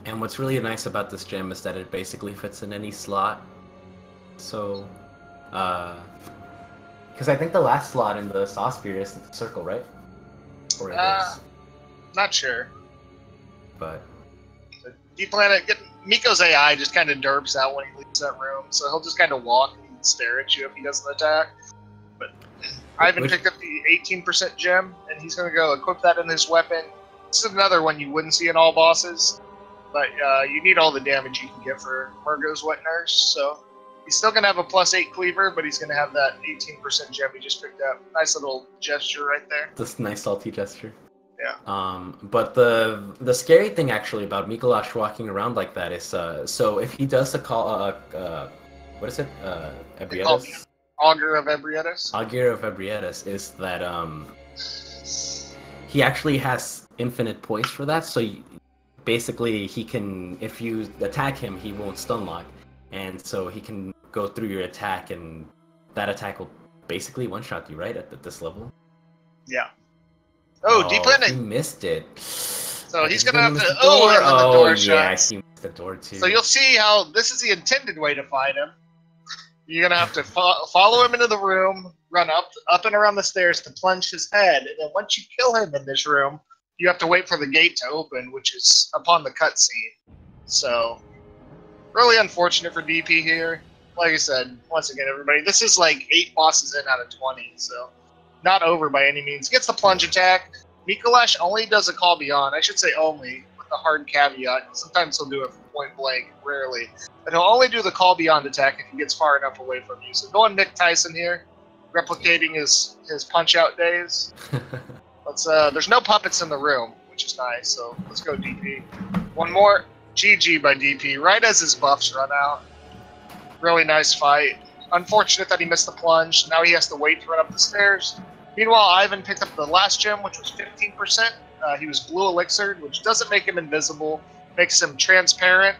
And what's really nice about this gem is that it basically fits in any slot. So, because I think the last slot in the Saw Spear is the circle, right? Or it is. Not sure. But Dplanet, Miko's AI just kind of derps out when he leaves that room, so he'll just kind of walk and stare at you if he doesn't attack. But Ivhen picked up the 18% gem, and he's going to go equip that in his weapon. This is another one you wouldn't see in all bosses, but you need all the damage you can get for Murgo's Wet Nurse, so he's still going to have a +8 cleaver, but he's going to have that 18% gem he just picked up. Nice little gesture right there. This nice salty gesture. Yeah. But the scary thing actually about Mikolash walking around like that is so if he does the call what is it? Ebrietas? Augur of Ebrietas. Augur of Ebrietas is that he actually has infinite poise for that, so basically he can, if you attack him, he won't stun lock, and so he can go through your attack, and that attack will basically one-shot you, right, at this level? Yeah. Oh, Dplanet! He missed it. So he's going to have to... the door shots. Yeah, he missed the door too. So you'll see how this is the intended way to fight him. You're going to have to follow him into the room, run up and around the stairs to plunge his head, and then once you kill him in this room, you have to wait for the gate to open, which is upon the cutscene. So, really unfortunate for DP here. Like I said, once again, everybody, this is like 8 bosses in out of 20, so not over by any means. Gets the plunge attack. Mikolash only does a Call Beyond. I should say only, with the hard caveat. Sometimes he'll do it from point blank, rarely. But he'll only do the call beyond attack if he gets far enough away from you. So going Nick Tyson here, replicating his punch-out days. There's no puppets in the room, which is nice, so let's go DP. One more. GG by DP, right as his buffs run out. Really nice fight. Unfortunate that he missed the plunge. Now he has to wait to run up the stairs. Meanwhile, Ivhen picked up the last gem, which was 15%. He was blue elixired, which doesn't make him invisible, makes him transparent.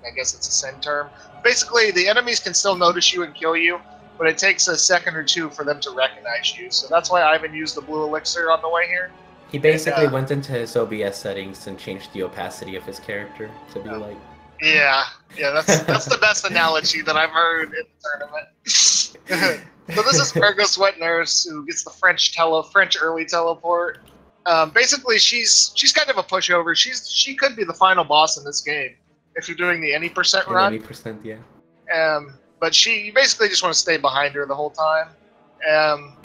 I guess it's the same term. Basically, the enemies can still notice you and kill you, but it takes a second or two for them to recognize you. So that's why Ivhen used the blue elixir on the way here. He basically went into his OBS settings and changed the opacity of his character to be like... Yeah, that's the best analogy that I've heard in the tournament. So this is Fergus Wet Nurse, who gets the French early teleport. Basically, she's kind of a pushover. She could be the final boss in this game if you're doing the any percent run. 80%, yeah. But you basically just want to stay behind her the whole time.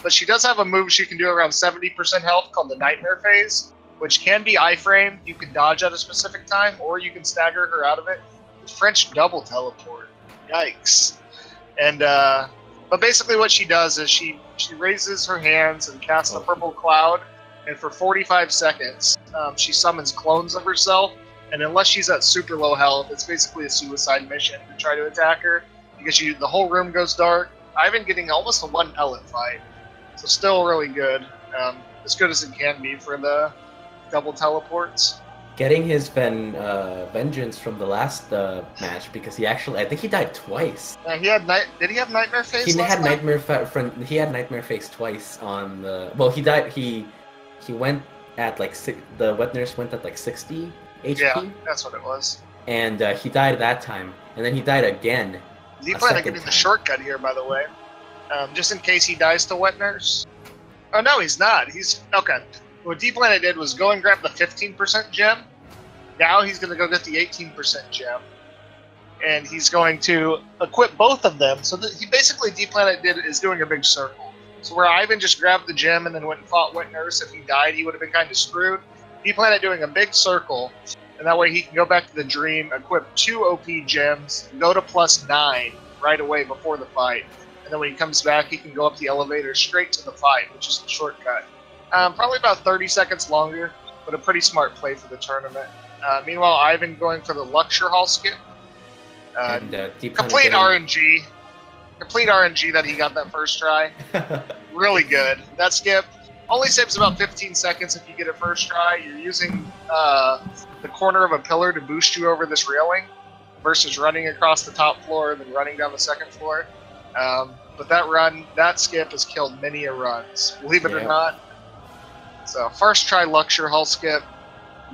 But she does have a move she can do around 70% health called the Nightmare Phase, which can be iframed. You can dodge at a specific time, or you can stagger her out of it. The French double teleport. Yikes. But basically what she does is she raises her hands and casts a purple cloud, and for 45 seconds, she summons clones of herself, and unless she's at super low health, it's basically a suicide mission to try to attack her, because the whole room goes dark. I've been getting almost a one pellet fight, so still really good. As good as it can be for the double teleports. Getting his vengeance from the last match, because I think he died twice. Did he have Nightmare Phase? He had Nightmare Phase twice on the. Well, he died. He went at like the Wet Nurse went at like 60 HP. Yeah, that's what it was. And he died that time, and then he died again. Dplanet getting the shortcut here, by the way, just in case he dies to Wet Nurse. Oh no, he's not. He's okay. What Dplanet did was go and grab the 15% gem. Now he's going to go get the 18% gem. And he's going to equip both of them. So he basically, Dplanet is doing a big circle. So where Ivhen just grabbed the gem and then went and fought Wet Nurse, if he died, he would have been kind of screwed. Dplanet doing a big circle. And that way he can go back to the dream, equip 2 OP gems, go to +9 right away before the fight. And then when he comes back, he can go up the elevator straight to the fight, which is the shortcut. Probably about 30 seconds longer, but a pretty smart play for the tournament. Meanwhile, Ivhen going for the Luxure Hall skip. Complete RNG. Complete RNG that he got that first try. Really good. That skip only saves about 15 seconds if you get it first try. You're using the corner of a pillar to boost you over this railing versus running across the top floor and then running down the second floor. But that skip has killed many a runs, believe it or not. So first try Luxure Hull skip.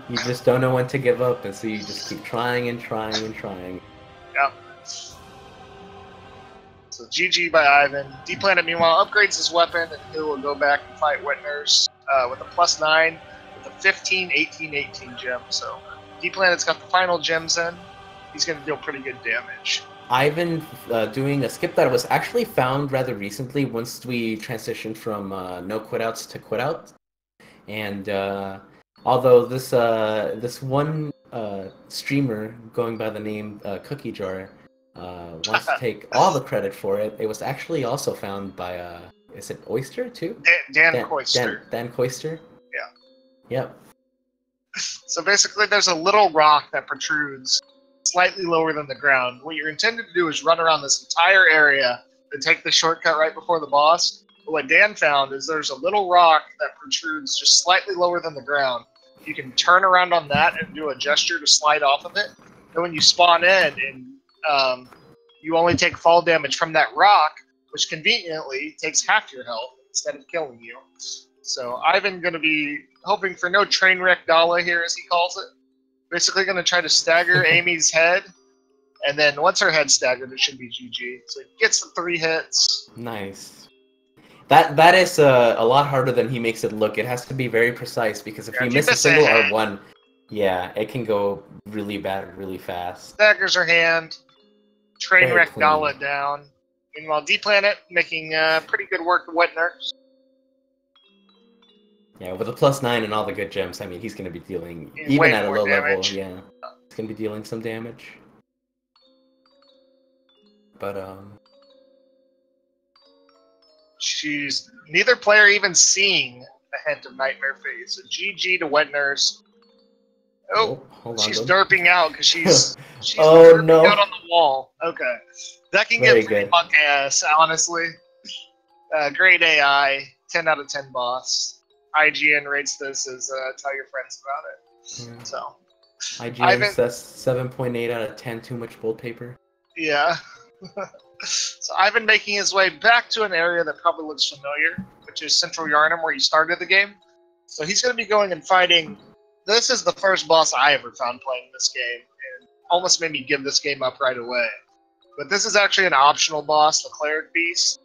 You just don't know when to give up, and so you just keep trying and trying and trying. Yep. So GG by Ivhen. Dplanet meanwhile upgrades his weapon, and he will go back and fight Wet Nurse with a +9 with a 15, 18, 18 gem. So Dplanet's got the final gems in. He's going to deal pretty good damage. Ivhen doing a skip that was actually found rather recently once we transitioned from no quitouts to quitouts. And although this one streamer going by the name Cookie Jar wants to take all the credit for it, it was actually also found by is it Oyster too? Dan Koister. Dan Koister. Yeah. Yep. So basically, there's a little rock that protrudes slightly lower than the ground. What you're intended to do is run around this entire area and take the shortcut right before the boss. But what Dan found is there's a little rock that protrudes just slightly lower than the ground. You can turn around on that and do a gesture to slide off of it. And when you spawn in, and you only take fall damage from that rock, which conveniently takes half your health instead of killing you. So Ivhen going to be hoping for no train wreck Dala here, as he calls it. Basically going to try to stagger Amy's head, and then once her head's staggered, it should be GG. So he gets the 3 hits. Nice. That is a lot harder than he makes it look. It has to be very precise, because if you miss a single R1, yeah, it can go really bad really fast. Staggers her hand, train wreck Dala down. Meanwhile, Dplanet making pretty good work of Wet Nurse. Yeah, with a +9 and all the good gems, I mean, he's going to be dealing, even at a low level, yeah. It's gonna be dealing some damage. But She's neither player even seeing a hint of Nightmare Phase. So GG to Wet Nurse. Oh, hold on. she's derping out because she's oh derping no! out on the wall. Okay, that can Very get pretty good. punk ass, honestly. Great AI, 10 out of 10 boss. IGN rates this as tell your friends about it. Yeah. So IGN says 7.8 out of 10. Too much bold paper. Yeah. So Ivhen making his way back to an area that probably looks familiar, which is Central Yarnum, where you started the game. So he's going to be going and fighting. This is the first boss I ever found playing this game, and almost made me give this game up right away. But this is actually an optional boss, the Cleric Beast.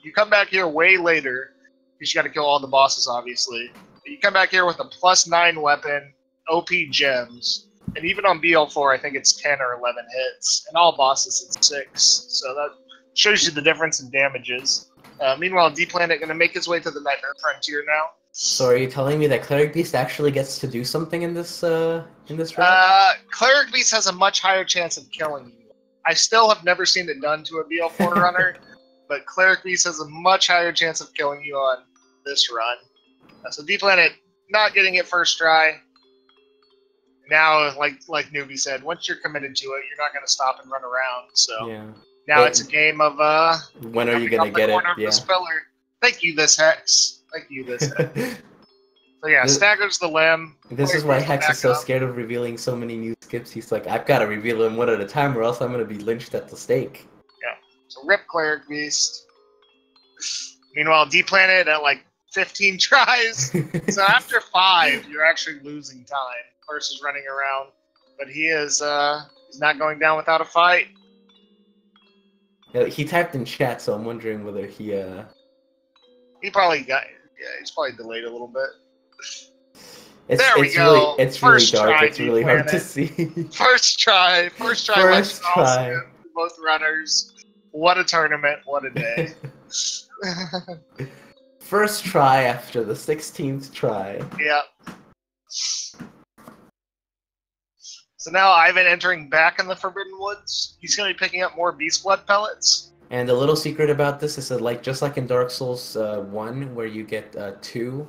You come back here way later, because you got to kill all the bosses, obviously. But you come back here with a +9 weapon, OP gems, and even on BL4, I think it's 10 or 11 hits, and all bosses it's 6. So that shows you the difference in damages. Meanwhile, Dplanet going to make his way to the Nightmare Frontier now. So are you telling me that Cleric Beast actually gets to do something in this round? Cleric Beast has a much higher chance of killing you. I still have never seen it done to a BL4 runner, but Cleric Beast has a much higher chance of killing you on this run. So Dplanet not getting it first try. Now, like Newbie said, once you're committed to it, you're not going to stop and run around. So Yeah. now it's a game of when are you going to get it? Yeah. Thank you, this Hex. Thank you, this Hex. So yeah, staggers the limb. This is why Hex is so scared of revealing so many new skips. He's like, I've got to reveal them one at a time, or else I'm going to be lynched at the stake. Yeah. So rip Cleric Beast. Meanwhile, Dplanet at like 15 tries. So after 5, you're actually losing time versus running around. But he is he's not going down without a fight. Yeah, he typed in chat, so I'm wondering whether he probably got. Yeah, he's probably delayed a little bit. There we go. It's really dark. It's really hard to see. First try. First try. Both runners. What a tournament. What a day. First try after the 16th try. Yep. So now Ivhen entering back in the Forbidden Woods. He's going to be picking up more Beast Blood pellets. And the little secret about this is that, just like in Dark Souls 1, where you get 2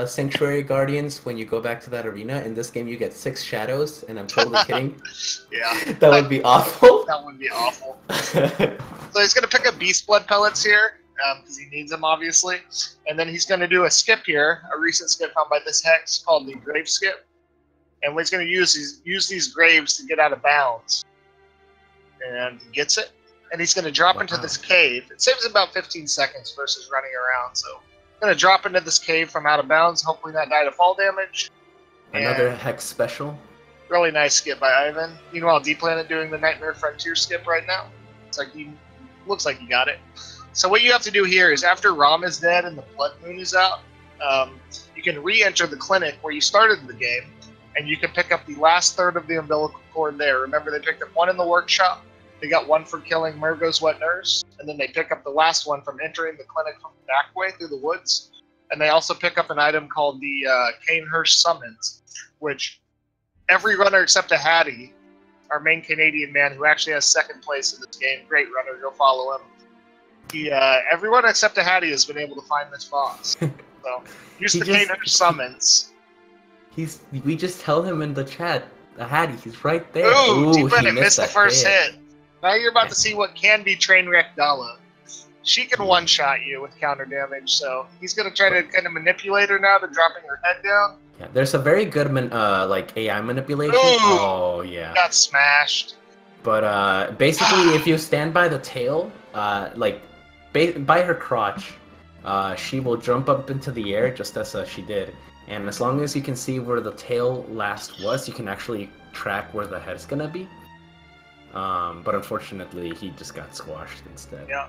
Sanctuary Guardians when you go back to that arena, in this game you get 6 shadows, and I'm totally kidding. Yeah. That would be awful. That would be awful. So he's going to pick up Beast Blood pellets here, because he needs them, obviously. And then he's going to do a skip here, a recent skip found by this Hex called the Grave Skip. And what he's going to use is use these graves to get out of bounds. And he gets it. And he's going to drop into this cave. It saves about 15 seconds versus running around. So going to drop into this cave from out of bounds, hopefully not die to fall damage. Another Hex special. Really nice skip by Ivhen. Meanwhile, Dplanet doing the Nightmare Frontier skip right now. It's like looks like he got it. So what you have to do here is after Rom is dead and the Blood Moon is out, you can re-enter the clinic where you started the game, and you can pick up the last third of the umbilical cord there. Remember, they picked up 1 in the workshop. They got 1 for killing Murgo's Wet Nurse, and then they pick up the last one from entering the clinic from the back way through the woods. And they also pick up an item called the Canehurst Summons, which every runner except a Hattie, our main Canadian man who actually has 2nd place in this game, great runner, go follow him. Everyone except a Hattie has been able to find this boss. So use the Canehurst Summons. We just tell him in the chat, the Hattie, he's right there. Ooh, Dplanet missed the first hit. Now you're about to see what can be Trainwreck Dala. She can one-shot you with counter damage, so he's going to try to kind of manipulate her now to dropping her head down. Yeah, there's a very good AI manipulation. Ooh, oh, yeah. Got smashed. But basically, if you stand by the tail, by her crotch, she will jump up into the air just as she did. And as long as you can see where the tail last was, you can actually track where the head's going to be. But unfortunately, he just got squashed instead. Yeah.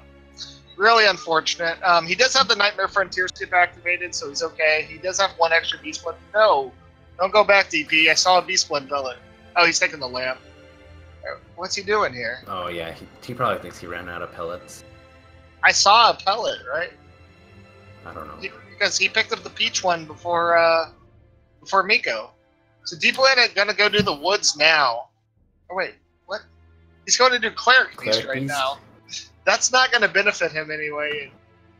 Really unfortunate. He does have the Nightmare Frontier skip activated, so he's okay. He does have 1 extra Beast Blood. No! Don't go back, DP. I saw a Beast Blood pellet. Oh, he's taking the lamp. What's he doing here? Oh, yeah. He probably thinks he ran out of pellets. I saw a pellet, right? I don't know. Because he picked up the peach one before Miko. So Dplanet gonna go do the woods now. Oh wait, what? He's going to do Cleric Beast right now. That's not gonna benefit him anyway.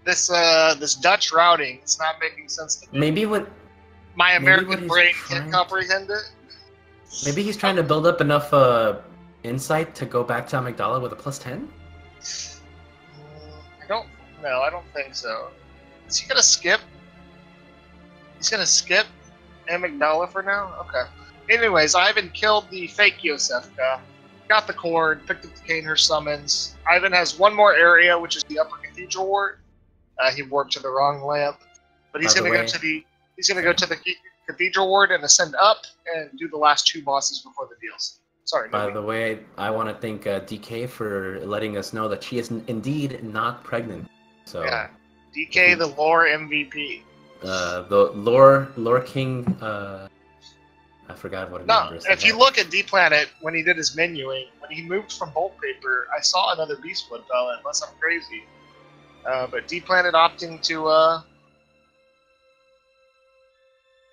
This this Dutch routing, it's not making sense to me. Maybe what my American brain can't comprehend it. Maybe he's trying to build up enough insight to go back to Amygdala with a +10? I don't think so. Is he gonna skip? He's gonna skip Amygdala for now? Okay. Anyways, Ivhen killed the fake Yosefka, got the cord, picked up the Kaner summons. Ivhen has one more area, which is the Upper Cathedral Ward. He warped to the wrong lamp. But he's gonna go to the Cathedral Ward and ascend up and do the last 2 bosses before the DLC. Sorry. By the way, I want to thank DK for letting us know that she is indeed not pregnant. So yeah, DK, the lore MVP. The lore king. I forgot what it is. If you look at Dplanet when he did his menuing, when he moved from Bolt Paper, I saw another Beastwood pellet. Unless I'm crazy, but Dplanet opting to.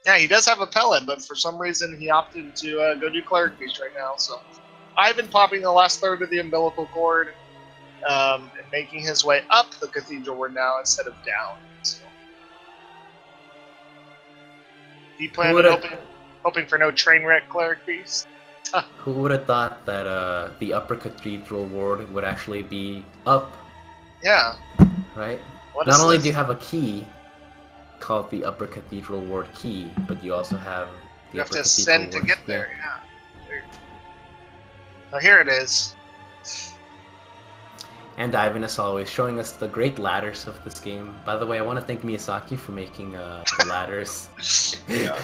Yeah, he does have a pellet, but for some reason he opted to go do Cleric Beast right now. So I've been popping the last third of the umbilical cord and making his way up the Cathedral Ward now instead of down. So Dplanet hoping for no train wreck Cleric Beast. Who would have thought that the Upper Cathedral Ward would actually be up? Yeah. Right? Not only do you have a key called the Upper Cathedral Ward key, but you also have the You have to ascend to get there, yeah. Now here it is. And Ivhen, as always, showing us the great ladders of this game. By the way, I want to thank Miyazaki for making the ladders. Yeah.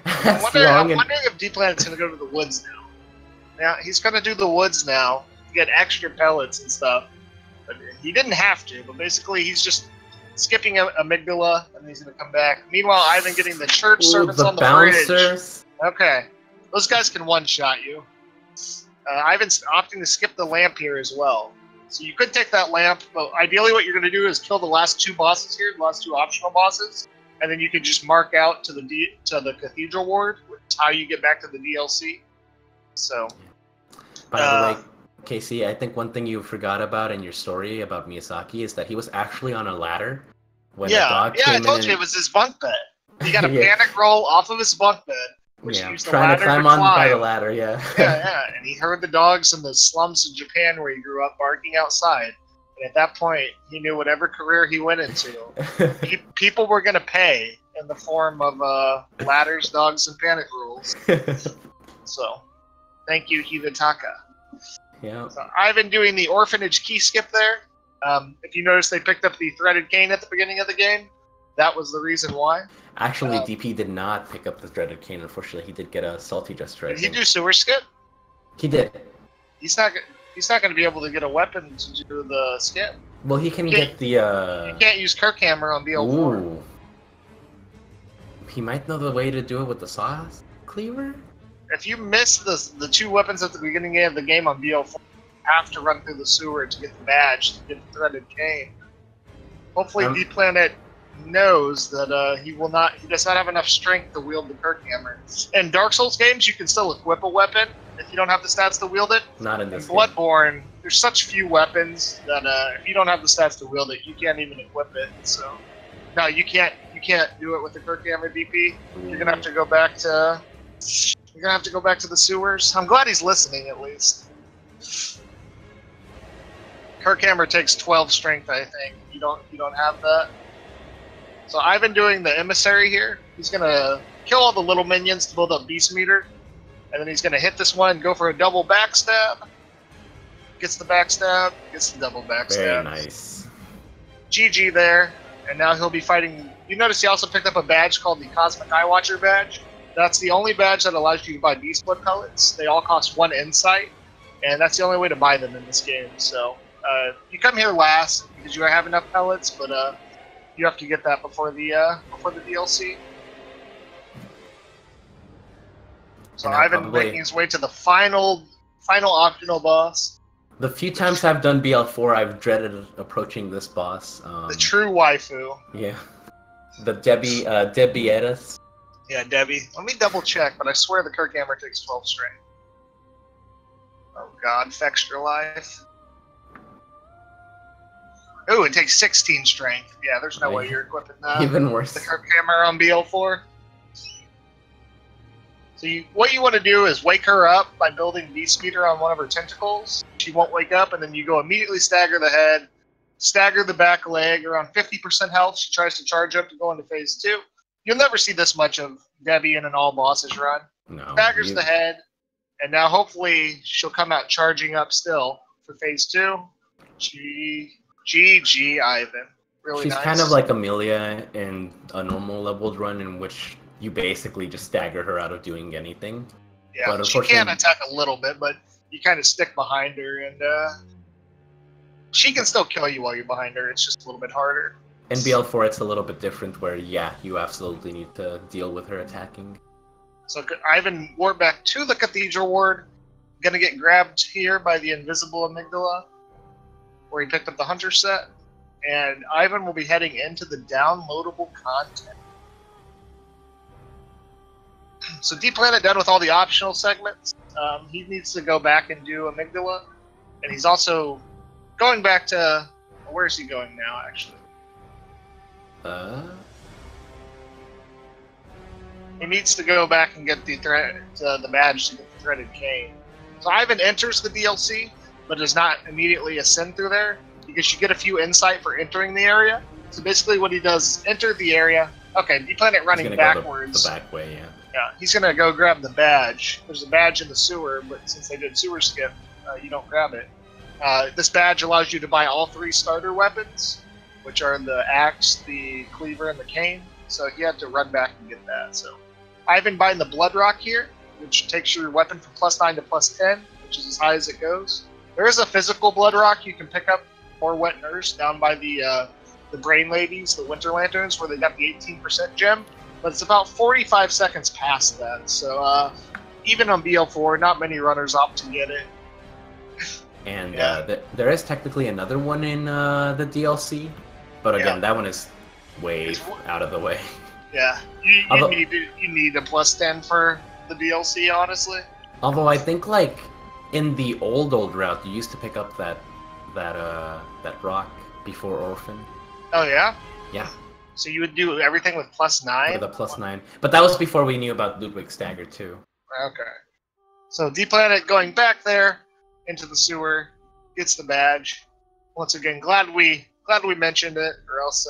I'm wondering if Dplanet's going to go to the woods now. Yeah, he's going to do the woods now to get extra pellets and stuff. But he didn't have to, but basically he's just skipping Amygdala, and he's going to come back. Meanwhile, Ivhen getting the church servants on the bridge. Okay. Those guys can one-shot you. Ivan's opting to skip the lamp here as well. So you could take that lamp, but ideally what you're going to do is kill the last 2 bosses here, the last 2 optional bosses, and then you can just mark out to the Cathedral Ward, which is how you get back to the DLC. So, by the way, Casey, I think one thing you forgot about in your story about Miyazaki is that he was actually on a ladder when a dog came in. Yeah, I told you it was his bunk bed. He got a panic roll off of his bunk bed, which he used the ladder to climb by the ladder. Yeah. yeah, and he heard the dogs in the slums of Japan where he grew up barking outside. And at that point, he knew whatever career he went into, people were going to pay in the form of ladders, dogs, and panic rolls. So, thank you, Hidetaka. Yeah. So I've been doing the orphanage key skip there. If you notice, they picked up the threaded cane at the beginning of the game. That was the reason why. Actually, DP did not pick up the threaded cane. Unfortunately, he did get a salty just right. Did he do sewer skip? He did. He's not going to be able to get a weapon to do the skip. Well, he can get the. You can't use Kirkhammer on BL4. Ooh. He might know the way to do it with the saw cleaver. If you miss the 2 weapons at the beginning of the game on BL4, you have to run through the sewer to get the badge, to get the threaded cane. Hopefully Dplanet knows that he does not have enough strength to wield the Kirkhammer. In Dark Souls games, you can still equip a weapon if you don't have the stats to wield it. Not in this game. Bloodborne, there's such few weapons that if you don't have the stats to wield it, you can't even equip it. So, no, you can't do it with the Kirkhammer DP. You're gonna have to go back to. You're gonna have to go back to the sewers. I'm glad he's listening, at least. Kirkhammer takes 12 strength, I think. You don't have that. So I've been doing the emissary here. He's gonna kill all the little minions to build up beast meter, and then he's gonna hit this one, go for a double backstab. Gets the backstab, gets the double backstab. Very nice. GG there, and now he'll be fighting. You notice he also picked up a badge called the Cosmic Eye Watcher badge. That's the only badge that allows you to buy Beastwood pellets. They all cost 1 insight, and that's the only way to buy them in this game. So you come here last because you have enough pellets, but you have to get that before the DLC. So Ivhen making his way to the final optional boss. The few times I've done BL4, I've dreaded approaching this boss. The true waifu. Yeah. The Debbie Edis. Yeah, Debbie. Let me double check, but I swear the Kirk Hammer takes 12 strength. Oh god, extra life. Ooh, it takes 16 strength. Yeah, there's no way you're equipping even worse. the Kirk Hammer on BL4. So what you want to do is wake her up by building Beast Meter on one of her tentacles. She won't wake up, and then you go immediately stagger the head, stagger the back leg. Around 50% health, she tries to charge up to go into phase 2. You'll never see this much of Debbie in an all bosses run. No. Staggers the head, and now hopefully she'll come out charging up still for phase 2. GG, Ivhen. Really She's nice. kind of like Amelia in a normal leveled run in which you basically just stagger her out of doing anything. Yeah, but she can attack a little bit, but you kind of stick behind her, and she can still kill you while you're behind her. It's just a little bit harder. In BL4, it's a little bit different where, yeah, you absolutely need to deal with her attacking. So Ivhen ward back to the Cathedral Ward. Gonna get grabbed here by the invisible amygdala, where he picked up the Hunter set. And Ivhen will be heading into the downloadable content. So Dplanet done with all the optional segments. He needs to go back and do amygdala. And he's also going back to... Where is he going now, actually? He needs to go back and get the badge to get the threaded cane. So Ivhen enters the DLC, but does not immediately ascend through there, because you get a few insight for entering the area. So basically what he does is enter the area. Okay, Dplanet running backwards. The back way, yeah. Yeah, he's going to go grab the badge. There's a badge in the sewer, but since they did sewer skip, you don't grab it. This badge allows you to buy all 3 starter weapons, which are the axe, the cleaver, and the cane. So you have to run back and get that. So Ivhen buying the Blood Rock here, which takes your weapon from +9 to +10, which is as high as it goes. There is a physical Blood Rock you can pick up for Wet Nurse down by the Brain Ladies, the Winter Lanterns, where they got the 18% gem. But it's about 45 seconds past that. So even on BL4, not many runners opt to get it. And there is technically another one in the DLC, but again, that one is way out of the way. Yeah, you need a +10 for the DLC, honestly. Although I think like in the old route, you used to pick up that rock before Orphan. Oh yeah. Yeah. So you would do everything with +9. With a +9, but that was before we knew about Ludwig Stagger too. Okay. So Dplanet going back there into the sewer, gets the badge. Once again, glad we mentioned it, or else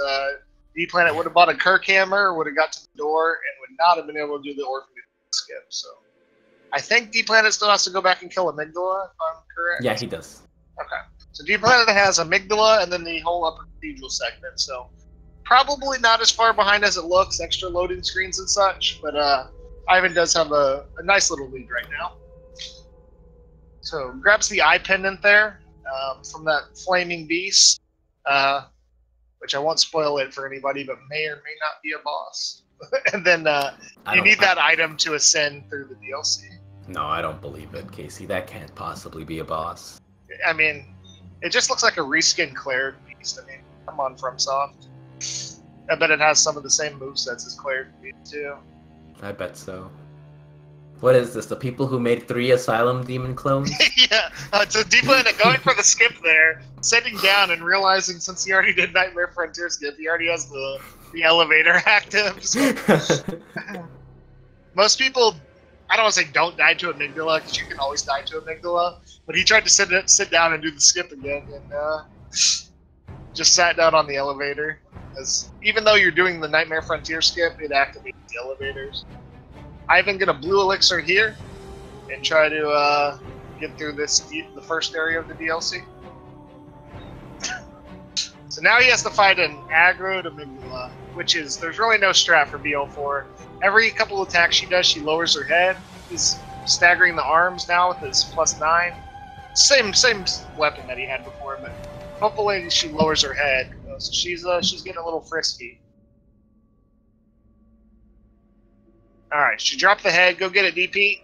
Dplanet would have bought a Kirk Hammer, would have got to the door, and would not have been able to do the Orphan skip. So I think Dplanet still has to go back and kill Amygdala, if I'm correct. Yeah, he does. Okay. So Dplanet has Amygdala and then the whole upper cathedral segment. So probably not as far behind as it looks, extra loading screens and such, but Ivhen does have a nice little lead right now. So grabs the eye pendant there from that flaming beast, which I won't spoil it for anybody, but may or may not be a boss. And then you need that item to ascend through the DLC. No, I don't believe it, Casey. That can't possibly be a boss. I mean, it just looks like a reskin Cleric beast. I mean, come on, FromSoft. I bet it has some of the same movesets as Cleric beast, too. I bet so. What is this? The people who made 3 Asylum Demon clones? Yeah, so Dplanet going for the skip there, sitting down and realizing since he already did Nightmare Frontier skip, he already has the elevator active. So. Most people, I don't want to say don't die to Amygdala, because you can always die to Amygdala, but he tried to sit down and do the skip again, and just sat down on the elevator. As even though you're doing the Nightmare Frontier skip, it activates the elevators. Ivhen get a blue elixir here and try to get through the first area of the DLC. So now he has to fight an aggro to Amygdala, which is, there's really no strat for BL4. Every couple attacks she does, she lowers her head. He's staggering the arms now with his +9. Same weapon that he had before, but hopefully she lowers her head. So she's getting a little frisky. Alright, she dropped the head. Go get it, DP.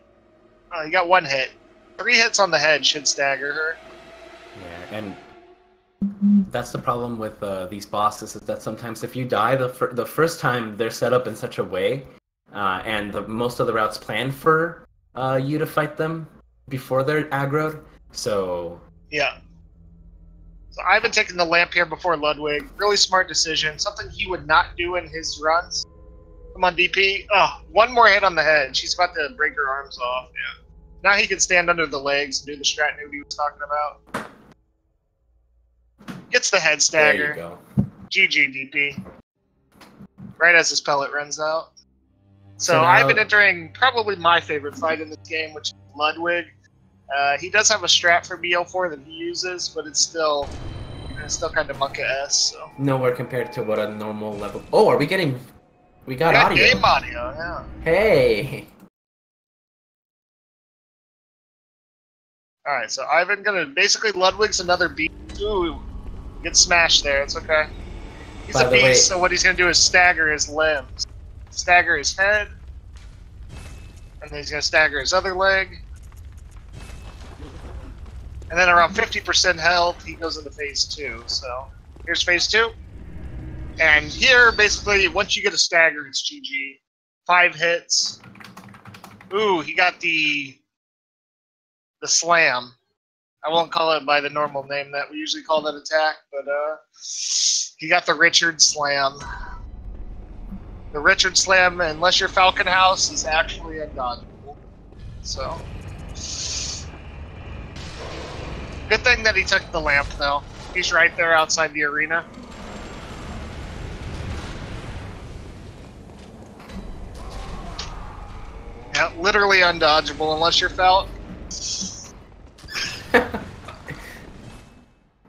You got 1 hit. 3 hits on the head should stagger her. Yeah, and that's the problem with these bosses, is that sometimes if you die the first time, they're set up in such a way and most of the routes planned for you to fight them before they're aggroed. So Yeah. So I've been taking the lamp here before Ludwig. Really smart decision. Something he would not do in his runs. Come on, DP. Oh, one more hit on the head. She's about to break her arms off. Yeah. Now he can stand under the legs and do the strat noob he was talking about. Gets the head stagger. there you go. GG, DP. Right as his pellet runs out. So now, I've been entering probably my favorite fight in this game, which is Ludwig. He does have a strat for BL4 that he uses, but it's still kind of monka-esque. So. Nowhere compared to what a normal level. Oh, are we getting? We got audio. Game audio, yeah. Hey. All right, so Ivhen gonna basically Ludwig's another beast. Ooh, gets smashed there. It's okay. He's a beast, so what he's gonna do is stagger his limbs, stagger his head, and then he's gonna stagger his other leg. And then around 50% health, he goes into phase 2. So here's phase 2. And here, basically, once you get a stagger, it's GG. 5 hits. Ooh, he got the slam. I won't call it by the normal name that we usually call that attack, but he got the Richard slam. The Richard slam, unless your Falcon House, is actually undodgeable. So... Good thing that he took the lamp, though. He's right there outside the arena. Yeah, literally undodgeable unless you're Falcon.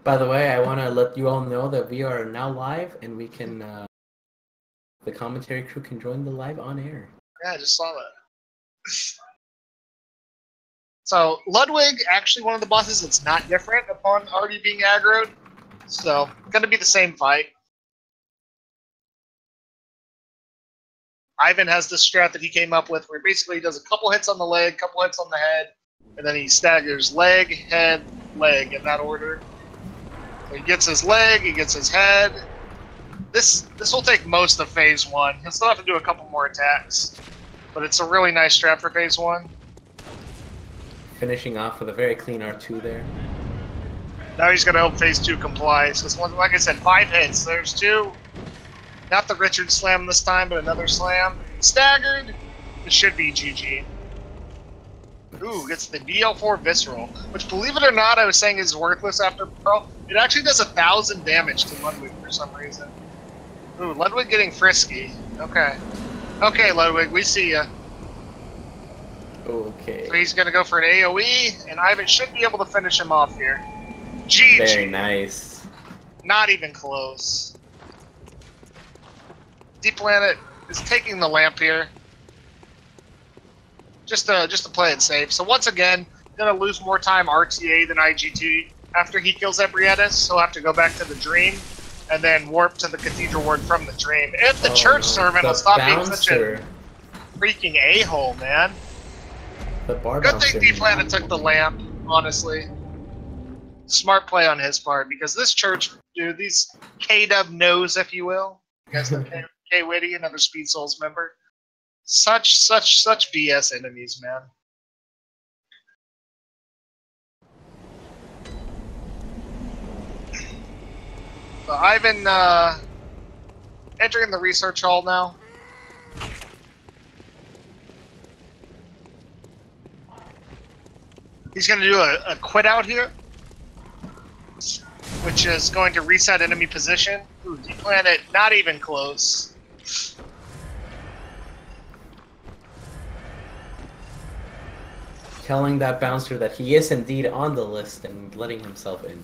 By the way, I want to let you all know that we are now live, and we can, the commentary crew can join the live on air. Yeah, I just saw that. So, Ludwig, actually one of the bosses that's not different upon already being aggroed. So, gonna be the same fight. Ivhen has this strat that he came up with where basically he does a couple hits on the leg, couple hits on the head, and then he staggers leg, head, leg in that order. So he gets his leg, he gets his head. This will take most of phase 1. He'll still have to do a couple more attacks. But it's a really nice strat for phase 1. Finishing off with a very clean R2 there. Now he's going to hope phase 2 complies. Because, like I said, 5 hits. There's 2. Not the Richard slam this time, but another slam. Staggered. It should be GG. Ooh, gets the BL4 Visceral. Which, believe it or not, I was saying is worthless after Pearl. It actually does 1,000 damage to Ludwig for some reason. Ooh, Ludwig getting frisky. Okay. Okay, Ludwig, we see ya. Okay. So he's going to go for an AoE, and Ivhen should be able to finish him off here. GG. Very nice. Not even close. Dplanet is taking the lamp here. Just to play it safe. So once again, going to lose more time RTA than IGT. After he kills Ebrietis, he'll have to go back to the Dream, and then warp to the Cathedral Ward from the Dream. If the Church Servant will stop being such a freaking a-hole, man. Good thing Dplanet took the lamp, honestly. Smart play on his part, because this church, dude, these K-Dub knows, if you will. You guys know K-Witty, another Speed Souls member. Such BS enemies, man. So Ivhen, entering the research hall now. He's going to do a quit out here, which is going to reset enemy position. Ooh, Dplanet, not even close. Telling that bouncer that he is indeed on the list and letting himself in.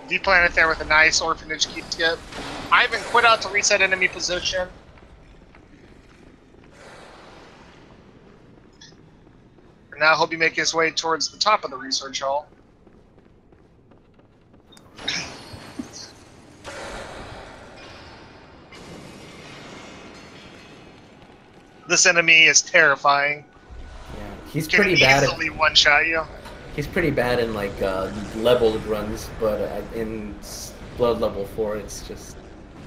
Dplanet there with a nice orphanage keep skip. Ivhen quit out to reset enemy position. And now he'll be making his way towards the top of the research hall. This enemy is terrifying. Yeah, he's Can pretty bad. Easily one-shot you. He's pretty bad in like leveled runs, but in Blood level 4, it's just.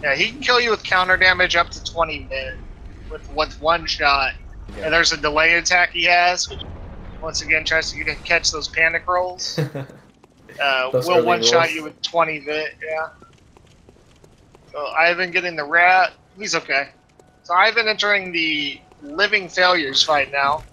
Yeah, he can kill you with counter damage up to 20 min with one shot. Yeah. And there's a delay attack he has, which once again tries to catch those panic rolls. Will one-shot you with 20 vit, yeah. So Ivhen getting the rat. He's okay. So Ivhen entering the Living Failures fight now.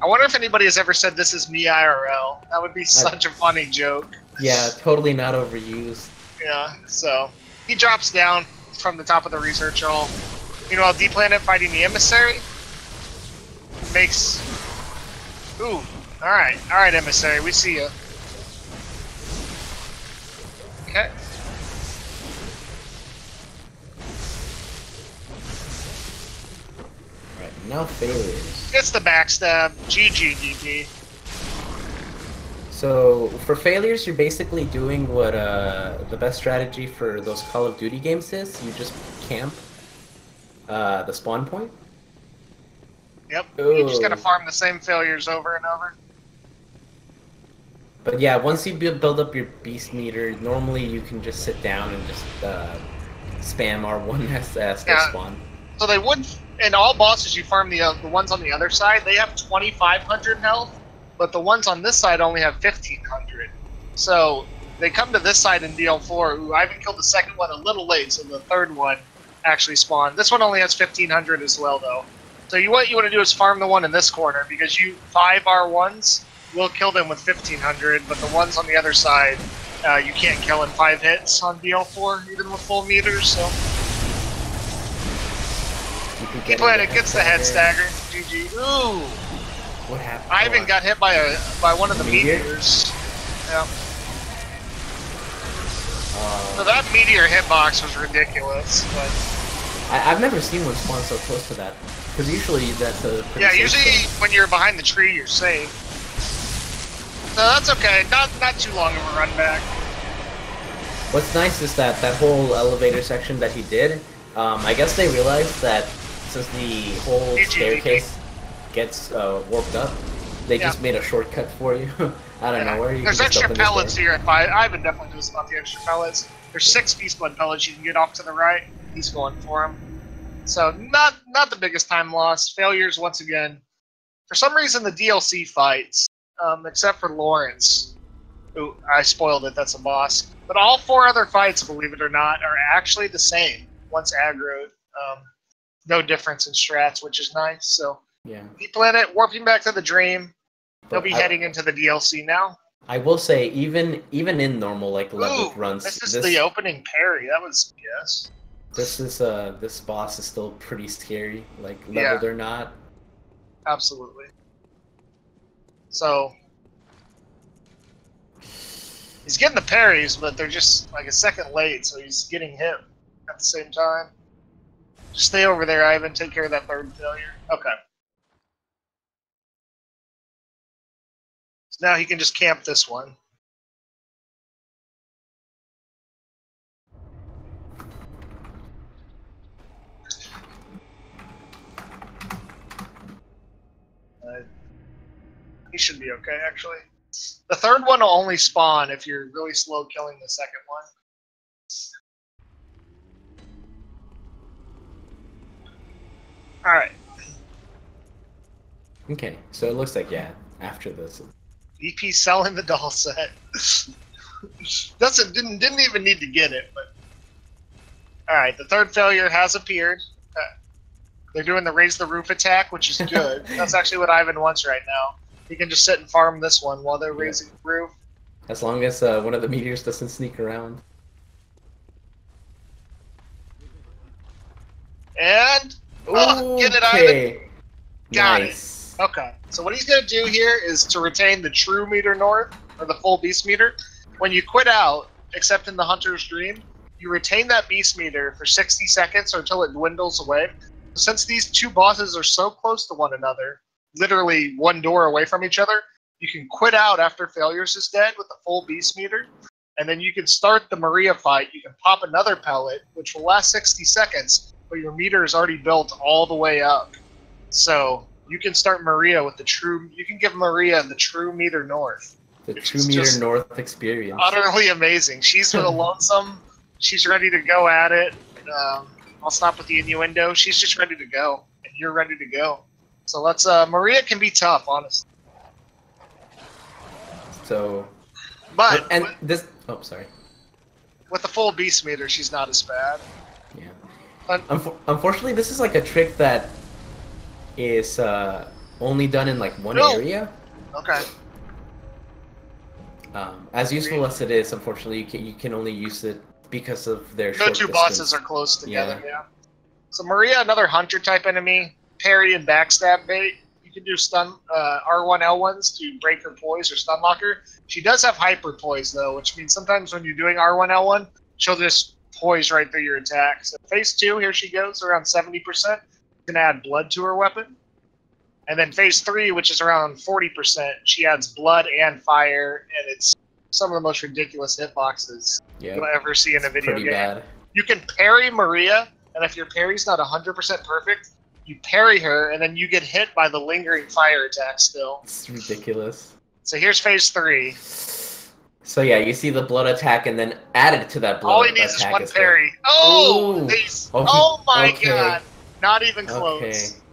I wonder if anybody has ever said this is me IRL. That would be such a funny joke. Yeah, totally not overused. Yeah, so he drops down from the top of the research hall. Meanwhile, Dplanet fighting the emissary makes. Ooh, all right, emissary, we see you. Okay. Right, now failures. Gets the backstab. GG, DP. So for failures, you're basically doing what the best strategy for those Call of Duty games is. You just camp the spawn point. Yep. Ooh. You just gotta farm the same failures over and over. But yeah, once you build up your beast meter, normally you can just sit down and just spam R1 as they spawn. So they would, in all bosses you farm the ones on the other side, they have 2,500 health, but the ones on this side only have 1,500. So they come to this side in DL4. Ooh, I even killed the second one a little late, so the third one actually spawned. This one only has 1,500 as well, though. So what you want to do is farm the one in this corner, because 5 R1s will kill them with 1,500, but the ones on the other side, you can't kill in 5 hits on DL4, even with full meters, so. Dplanet gets the head stagger. GG. Ooh! What happened? Ivhen got hit by one of the meteors. Yeah. So that meteor hitbox was ridiculous, but I've never seen one spawn so close to that. Because usually that's a pretty yeah, safe usually zone. when you're behind the tree, you're safe. So that's okay. Not too long of a run back. What's nice is that whole elevator section that he did, I guess they realized that since the whole staircase gets warped up, they just made a shortcut for you. I don't know where you. There's extra pellets here at 5. Ivhen definitely knows about the extra pellets. There's 6 Beast Blood pellets you can get off to the right. He's going for them. So not the biggest time loss. Failures once again. For some reason, the DLC fights, except for Lawrence. Ooh, I spoiled it. That's a boss. But all 4 other fights, believe it or not, are actually the same once aggroed. No difference in strats, which is nice. So yeah. Dplanet warping back to the dream. He'll be heading into the DLC now. I will say, even in normal level runs, this is the opening parry. That was yes. This boss is still pretty scary, leveled or not. Absolutely. So he's getting the parries, but they're just like a second late, so he's getting hit at the same time. Just stay over there, Ivhen. Take care of that third failure. Okay. So now he can just camp this one. He should be okay, actually. The third one will only spawn if you're really slow killing the second one. Alright. Okay, so it looks like, yeah, after this. EP selling the doll set. Didn't even need to get it, but... Alright, the third failure has appeared. They're doing the raise the roof attack, which is good. That's actually what Ivhen wants right now. He can just sit and farm this one while they're raising the roof. As long as one of the meteors doesn't sneak around. And... get it, Ivhen! Got nice. it. Okay. So what he's going to do here is to retain the true meter north, or the full beast meter. When you quit out, except in the Hunter's Dream, you retain that beast meter for 60 seconds or until it dwindles away. Since these two bosses are so close to one another, literally one door away from each other, you can quit out after Failures is dead with the full beast meter, and then you can start the Maria fight. You can pop another pellet, which will last 60 seconds, but your meter is already built all the way up. So you can start Maria with the true. You can give Maria the true meter north. The True Meter North experience. Utterly amazing. She's for the lonesome. She's ready to go at it. I'll stop with the innuendo. She's just ready to go, and you're ready to go. So let's. Maria can be tough, honestly. So. But this. Oh, sorry. With the full beast meter, she's not as bad. Yeah. Unfortunately, this is like a trick that is only done in like one area. Okay. As useful as it is, unfortunately, you can only use it because of their no short two distance. bosses are close together. Yeah. So Maria, another hunter type enemy, parry and backstab bait. You can do stun R1 L1s to break her poise or stun lock her. She does have hyper poise though, which means sometimes when you're doing R1 L1, she'll just poise right through your attack. So phase 2, here she goes, around 70%. You can add blood to her weapon. And then phase 3, which is around 40%, she adds blood and fire, and it's some of the most ridiculous hitboxes you'll ever see in a video game. Bad. You can parry Maria, and if your parry's not 100% perfect, you parry her, and then you get hit by the lingering fire attack still. It's ridiculous. So here's phase 3. So yeah, you see the blood attack, and then added to that blood all he needs is one parry. Oh! Oh my god! Not even close. Okay.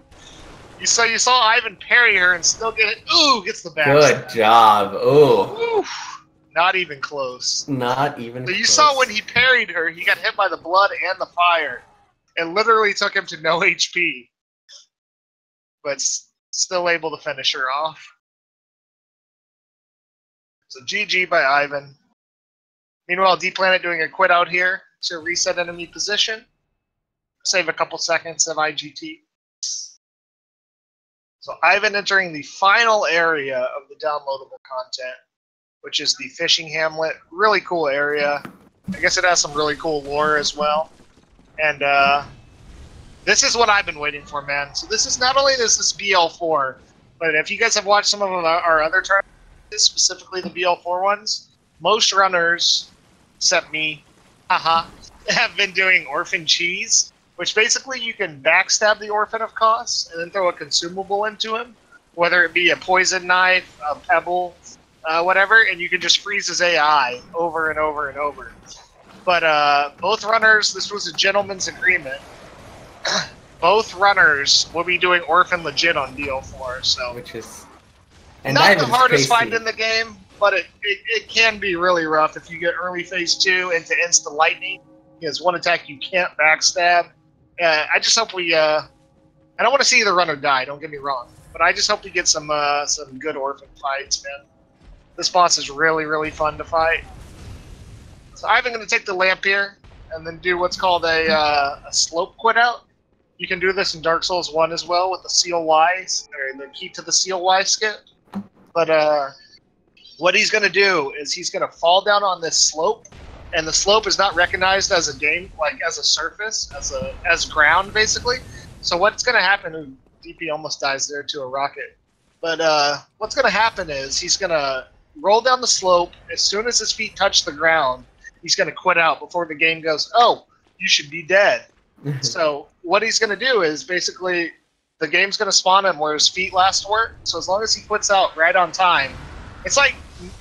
You saw Ivhen parry her and still get it. Ooh, gets the back. Good job. Ooh. Oof. Not even close. Not even close. You saw when he parried her, he got hit by the blood and the fire. It literally took him to no HP. But still able to finish her off. So GG by Ivhen. Meanwhile, Dplanet doing a quit out here to reset enemy position. Save a couple seconds of IGT. So Ivhen entering the final area of the downloadable content, which is the fishing hamlet. Really cool area. I guess it has some really cool lore as well. And this is what I've been waiting for, man. So this is not only this BL4, but if you guys have watched some of our other tournaments, specifically the BL4 ones, most runners, except me, haha, have been doing Orphan Cheese, which basically you can backstab the Orphan of costs and then throw a consumable into him, whether it be a poison knife, a pebble, whatever, and you can just freeze his AI over and over and over. But both runners, this was a gentleman's agreement. Both runners will be doing Orphan legit on BL4, so which is not the hardest fight in the game, but it can be really rough if you get early phase 2 into insta lightning. Because one attack you can't backstab. I just hope we. I don't want to see the runner die. Don't get me wrong, but I just hope we get some good Orphan fights, man. This boss is really, really fun to fight. So I'm going to take the lamp here and then do what's called a slope quit out. You can do this in Dark Souls 1 as well with the Seal Y, or the key to the Seal Y skip. But what he's going to do is he's going to fall down on this slope, and the slope is not recognized as a game, like as a surface, as ground, basically. So what's going to happen? DP almost dies there to a rocket. But what's going to happen is he's going to roll down the slope. As soon as his feet touch the ground, he's going to quit out before the game goes, oh, you should be dead. So what he's going to do is basically the game's going to spawn him where his feet last were. So as long as he quits out right on time, it's like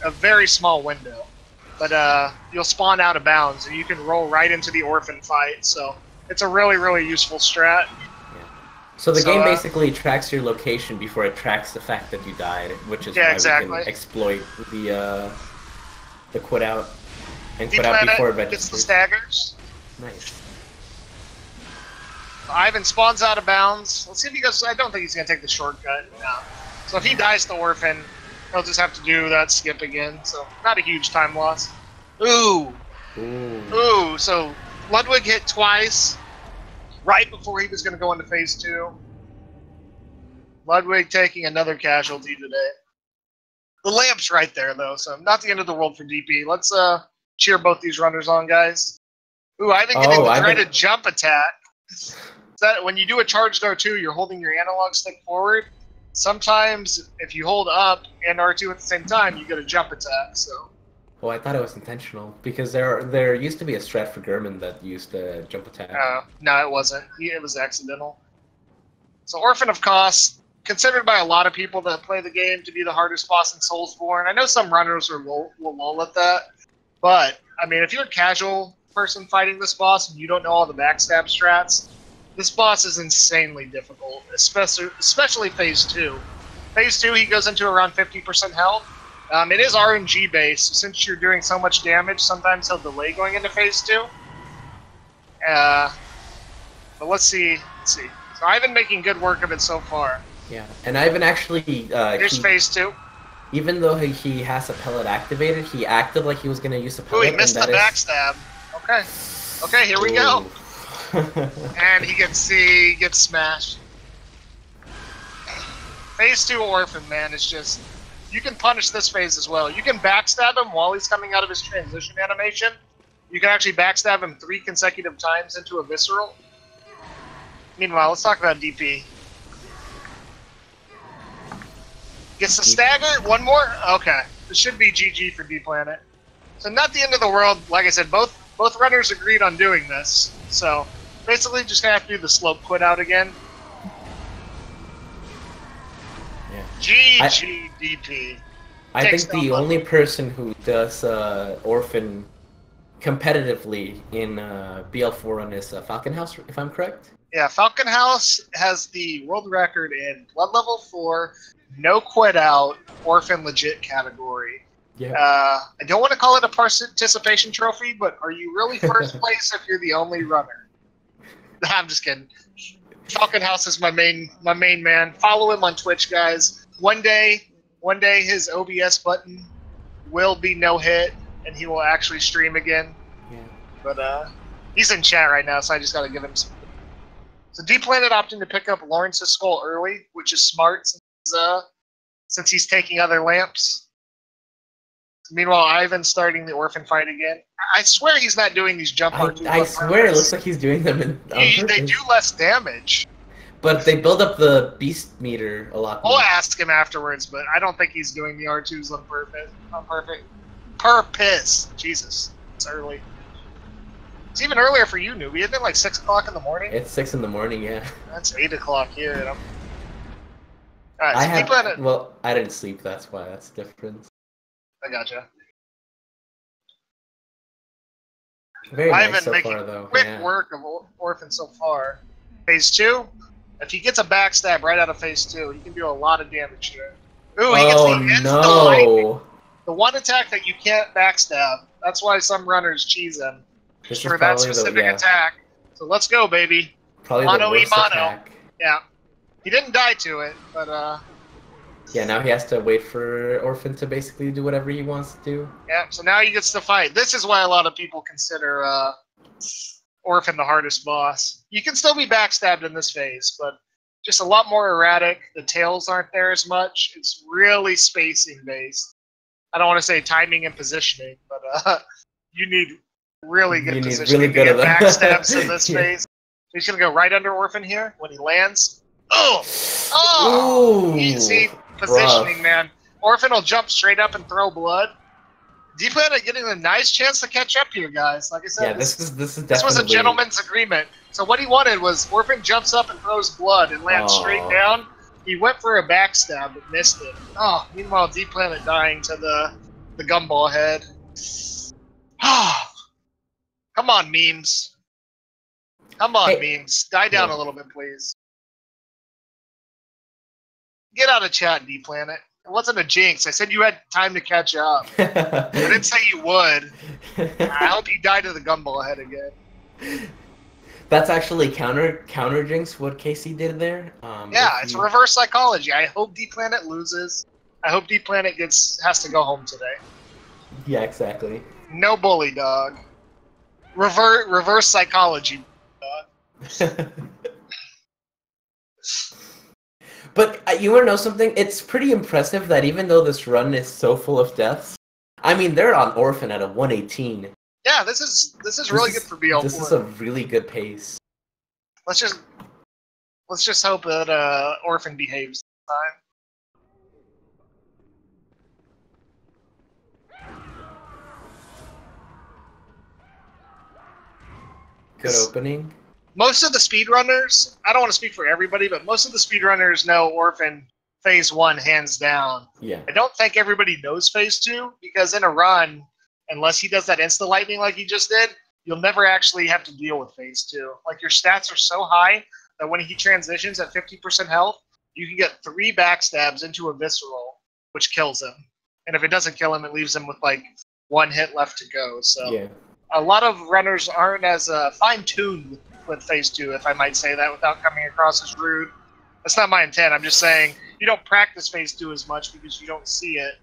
a very small window. But you'll spawn out of bounds, and you can roll right into the Orphan fight. So it's a really, really useful strat. So the game basically tracks your location before it tracks the fact that you died, which is why we can exploit the quit out and quit out before it registers. Gets the staggers. Nice. Ivhen spawns out of bounds. Let's see if he goes. I don't think he's going to take the shortcut. No. So if he dies to Orphan, he'll just have to do that skip again. So not a huge time loss. Ooh. Ooh. So Ludwig hit twice right before he was going to go into phase 2. Ludwig taking another casualty today. The lamp's right there, though, so not the end of the world for DP. Let's cheer both these runners on, guys. Ooh, Ivhen getting the dreaded jump attack. That when you do a charged R2, you're holding your analog stick forward. Sometimes, if you hold up and R2 at the same time, you get a jump attack. So. Well, I thought it was intentional because there used to be a strat for German that used a jump attack. No, it wasn't. It was accidental. So Orphan of Cost, considered by a lot of people that play the game to be the hardest boss in Soulsborne. I know some runners will lull at that, but I mean, if you're a casual person fighting this boss and you don't know all the backstab strats, this boss is insanely difficult, especially Phase 2. Phase 2, he goes into around 50% health. It is RNG based, so since you're doing so much damage, sometimes he'll delay going into Phase 2. But let's see. So Ivhen making good work of it so far. Yeah, and Ivhen actually... Here's Phase 2. Even though he has a pellet activated, he acted like he was going to use a pellet. Ooh, he missed the backstab. Okay. Okay, here we go. And he gets smashed. Phase 2 Orphan, man, is just... You can punish this phase as well. You can backstab him while he's coming out of his transition animation. You can actually backstab him 3 consecutive times into a Visceral. Meanwhile, let's talk about DP. Gets the stagger, one more? Okay. This should be GG for Dplanet. So not the end of the world. Like I said, both runners agreed on doing this. So basically just gonna have to do the slope quit out again. Yeah. GG DP. I think the only person who does Orphan competitively in BL4 run is Falcon House, if I'm correct. Yeah, Falcon House has the world record in Blood Level 4, no quit out, Orphan legit category. Yeah. I don't want to call it a participation trophy, but are you really first place if you're the only runner? I'm just kidding. Falcon House is my main man. Follow him on Twitch, guys. One day his OBS button will be no hit, and he will actually stream again. Yeah. But he's in chat right now, so I just got to give him some. So Dplanet opting to pick up Lawrence's skull early, which is smart since he's taking other lamps. Meanwhile, Ivhen's starting the Orphan fight again. I swear he's not doing these jump R2s. I swear it looks like he's doing them they do less damage. But they build up the beast meter a lot more. We'll ask him afterwards, but I don't think he's doing the R2s on purpose. Jesus, it's early. It's even earlier for you, newbie. Isn't it like 6 o'clock in the morning? It's 6 in the morning, yeah. That's 8 o'clock here. You know? Alright, so well, I didn't sleep, that's why. That's the difference. I gotcha. Very nice Ivhen so making far, though. quick work of Orphan so far. Phase 2, if he gets a backstab right out of Phase 2, he can do a lot of damage here. Ooh, he gets the lightning. The one attack that you can't backstab. That's why some runners cheese him. Just for that specific attack. So let's go, baby. Probably the worst attack. Yeah. He didn't die to it, but yeah, now he has to wait for Orphan to basically do whatever he wants to do. Yeah, so now he gets to fight. This is why a lot of people consider Orphan the hardest boss. You can still be backstabbed in this phase, but just a lot more erratic. The tails aren't there as much. It's really spacing based. I don't want to say timing and positioning, but you need really good positioning to get backstabs in this phase. He's going to go right under Orphan here when he lands. Oh! Easy positioning, man. Orphan will jump straight up and throw blood. Dplanet getting a nice chance to catch up here, guys. Like I said, yeah, this is definitely... This was a gentleman's agreement. So what he wanted was Orphan jumps up and throws blood and lands straight down. He went for a backstab but missed it. Oh, meanwhile, Dplanet dying to the gumball head. Come on, memes. Come on, memes. Die down a little bit, please. Get out of chat, Dplanet. It wasn't a jinx. I said you had time to catch up. I didn't say you would. I hope you die to the gumball head again. That's actually counter jinx what Casey did there. Yeah, it's reverse psychology. I hope Dplanet loses. I hope Dplanet has to go home today. Yeah, exactly. No bully, dog. Reverse psychology, dog. But you want to know something? It's pretty impressive that even though this run is so full of deaths, I mean, they're on Orphan at a 118. Yeah, this is really good for BL4. This is a really good pace. Let's just hope that Orphan behaves this time. Good opening. most of the speedrunners, I don't want to speak for everybody, but most of the speedrunners know Orphan Phase 1 hands down. Yeah. I don't think everybody knows Phase 2, because in a run, unless he does that Insta Lightning like he just did, you'll never actually have to deal with Phase 2. Like, your stats are so high that when he transitions at 50% health, you can get 3 backstabs into a visceral, which kills him. And if it doesn't kill him, it leaves him with, like, 1 hit left to go. So Yeah. a lot of runners aren't as fine-tuned with Phase 2, if I might say that without coming across as rude. That's not my intent. I'm just saying you don't practice Phase 2 as much because you don't see it.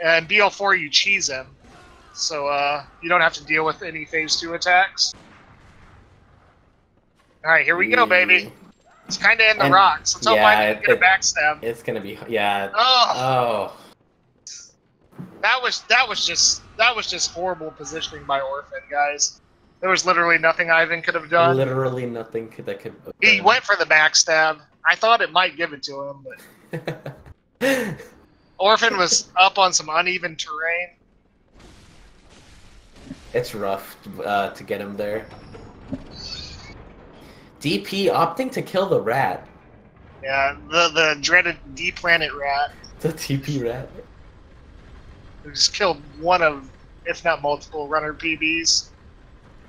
And BL4, you cheese him. So you don't have to deal with any Phase 2 attacks. Alright, here we go, baby. It's kind of in the rocks. Let's hope I didn't get a backstab. It's going to be... Yeah. Oh. That was just horrible positioning by Orphan, guys. There was literally nothing Ivhen could have done. Literally nothing that could... He went for the backstab. I thought it might give it to him, but... Orphan was up on some uneven terrain. It's rough to get him there. DP opting to kill the rat. Yeah, the dreaded Dplanet rat. The TP rat. Who just killed one of, if not multiple, runner PBs.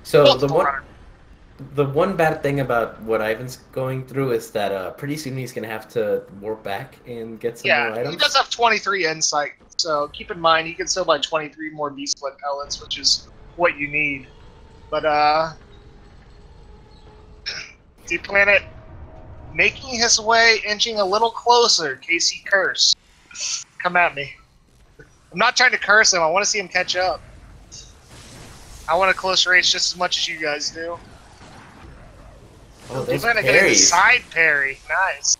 So the one bad thing about what Ivan's going through is that pretty soon he's gonna have to warp back and get some more items. He does have 23 insight, so keep in mind he can still buy 23 more V-split pellets, which is what you need. But Dplanet making his way, inching a little closer. KC curse, come at me. I'm not trying to curse him. I want to see him catch up. I want a close race just as much as you guys do. Oh, there's Dplanet getting a side parry. Nice.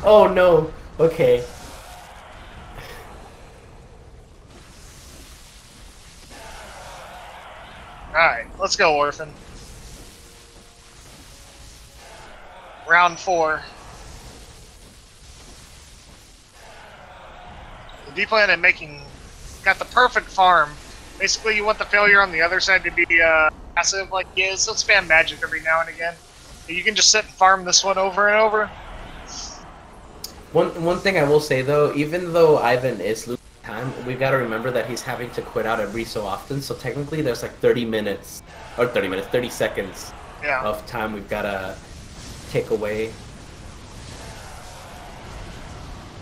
Oh no. Okay. Alright, let's go, Orphan. Round 4. The Dplanet got the perfect farm. Basically, you want the failure on the other side to be passive like he is. He'll spam magic every now and again. You can just sit and farm this one over and over. One thing I will say though, even though Ivhen is losing time, we've got to remember that he's having to quit out every so often. So technically, there's like 30 seconds of time we've got to take away.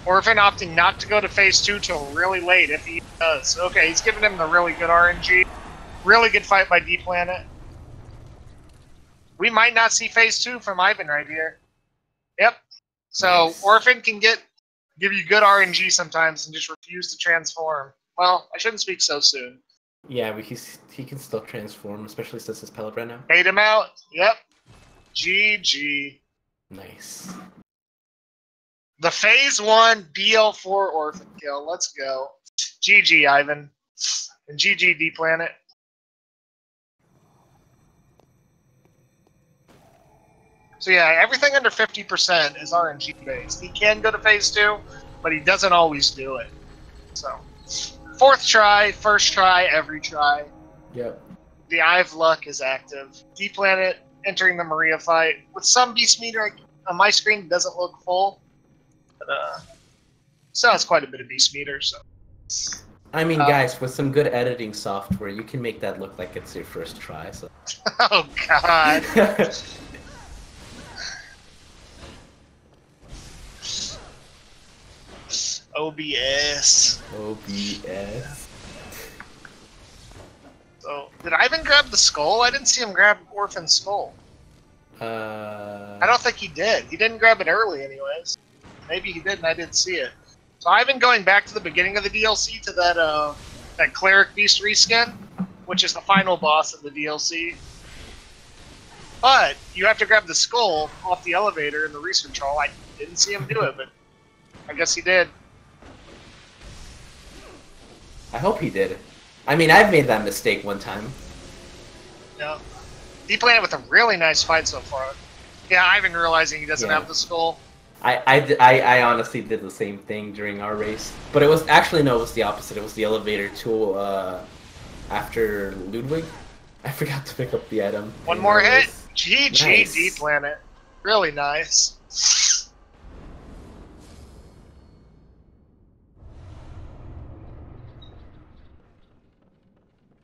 Orphan opting not to go to Phase 2 till really late if he does. Okay, he's giving him the really good RNG. Really good fight by Dplanet. We might not see Phase 2 from Ivhen right here. Yep. So nice. Orphan can give you good RNG sometimes and just refuse to transform. Well, I shouldn't speak so soon. Yeah, he can still transform, especially since his pellet right now. Bait him out. Yep. GG. Nice. The Phase 1 BL4 Orphan kill. Let's go. GG, Ivhen. And GG, Dplanet. So yeah, everything under 50% is RNG based. He can go to Phase 2, but he doesn't always do it. So, 4th try, 1st try, every try. Yep. The Eye of Luck is active. Dplanet entering the Maria fight. With some Beast Meter on my screen, it doesn't look full. But, still has quite a bit of Beast Meter, so. I mean, guys, with some good editing software, you can make that look like it's your first try, so. Oh, God. OBS. OBS. So, did Ivhen grab the skull? I didn't see him grab Orphan's skull. I don't think he did. He didn't grab it early anyways. Maybe he did and I didn't see it. So Ivhen going back to the beginning of the DLC to that Cleric Beast reskin, which is the final boss of the DLC. But you have to grab the skull off the elevator in the research hall. I didn't see him do it, but I guess he did. I hope he did. I mean, I've made that mistake one time. Yeah. Dplanet with a really nice fight so far. Yeah, Ivhen realizing he doesn't have the skull. I honestly did the same thing during our race, but it was actually no, it was the opposite. It was the elevator tool after Ludwig. I forgot to pick up the item. One more hit. Race. GG Nice. Dplanet. Really nice.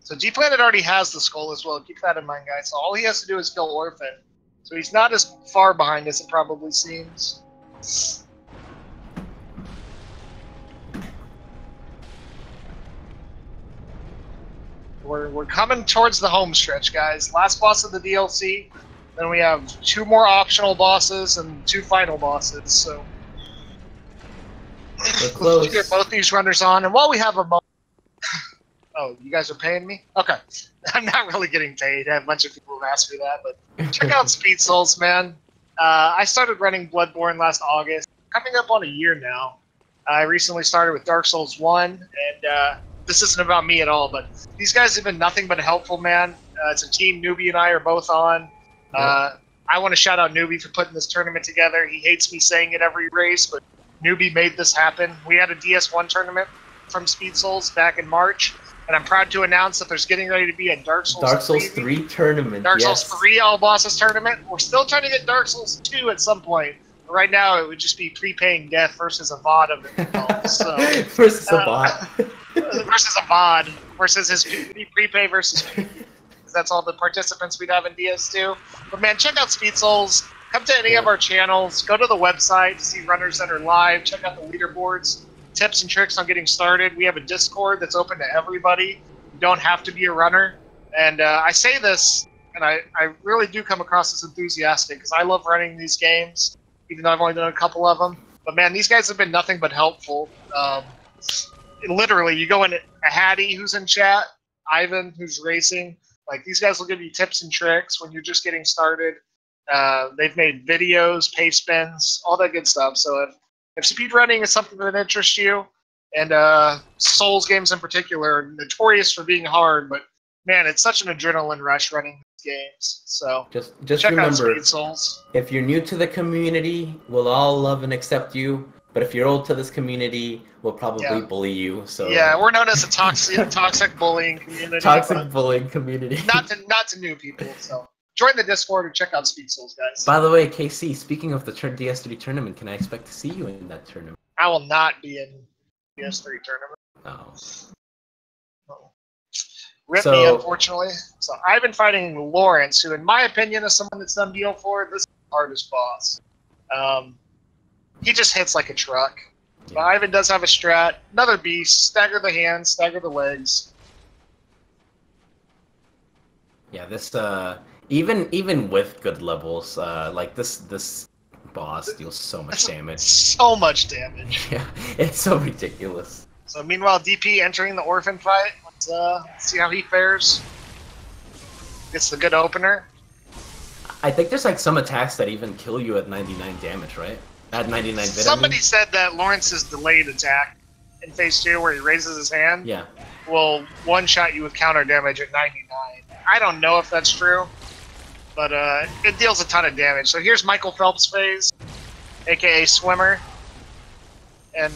So Dplanet already has the skull as well. Keep that in mind, guys. So all he has to do is kill Orphan. So he's not as far behind as it probably seems. We're coming towards the home stretch, guys. Last boss of the DLC. Then we have 2 more optional bosses and 2 final bosses. So let's get both these runners on. And while we have a moment, oh, you guys are paying me? Okay, I'm not really getting paid. I have a bunch of people who asked me that, but check out Speed Souls, man. I started running Bloodborne last August. Coming up on a year now. I recently started with Dark Souls 1, and this isn't about me at all, but these guys have been nothing but helpful, man. It's a team Newbie and I are both on. I want to shout out Newbie for putting this tournament together. He hates me saying it every race, but Newbie made this happen. We had a DS1 tournament from Speed Souls back in March, and I'm proud to announce that there's getting ready to be a Dark Souls 3 tournament. Dark Souls 3 All Bosses tournament. We're still trying to get Dark Souls 2 at some point. But right now, it would just be prepaying death versus a VOD of it. So, versus a bot. versus a VOD. Versus his prepay versus that's all the participants we'd have in DS2. But man, check out Speed Souls. Come to any of our channels. Go to the website to see runners that are live. Check out the leaderboards. Tips and tricks on getting started. We have a Discord that's open to everybody. You don't have to be a runner. And I say this, and I really do come across as enthusiastic because I love running these games, even though I've only done a couple of them. But man, these guys have been nothing but helpful. Literally, you go in a Hattie who's in chat, Ivhen who's racing. Like, these guys will give you tips and tricks when you're just getting started. They've made videos, pace spins, all that good stuff. So if speedrunning is something that interests you, and Souls games in particular are notorious for being hard, but man, it's such an adrenaline rush running these games. So just check remember, out Speed Souls. If you're new to the community, we'll all love and accept you. But if you're old to this community, we'll probably bully you. So yeah, we're known as a toxic bullying community. Toxic bullying community. Not to new people. So join the Discord and check out Speed Souls, guys. By the way, KC, speaking of the DS3 tournament, can I expect to see you in that tournament? I will not be in DS3 tournament. No. Rip me, unfortunately. So I've been fighting Lawrence, who, in my opinion, is someone that's done BO4. This is the hardest boss. He just hits like a truck. Yeah. But Ivhen does have a strat. Another beast. Stagger the hands, stagger the legs. Yeah, this even with good levels, like this boss deals so much damage. So much damage. Yeah, it's so ridiculous. So meanwhile, DP entering the Orphan fight. Let's see how he fares. Gets the good opener. I think there's like some attacks that even kill you at 99 damage, right? At 99 vit. Somebody said that Lawrence's delayed attack in phase 2, where he raises his hand, will one-shot you with counter damage at 99. I don't know if that's true, but it deals a ton of damage. So here's Michael Phelps' phase, aka Swimmer, and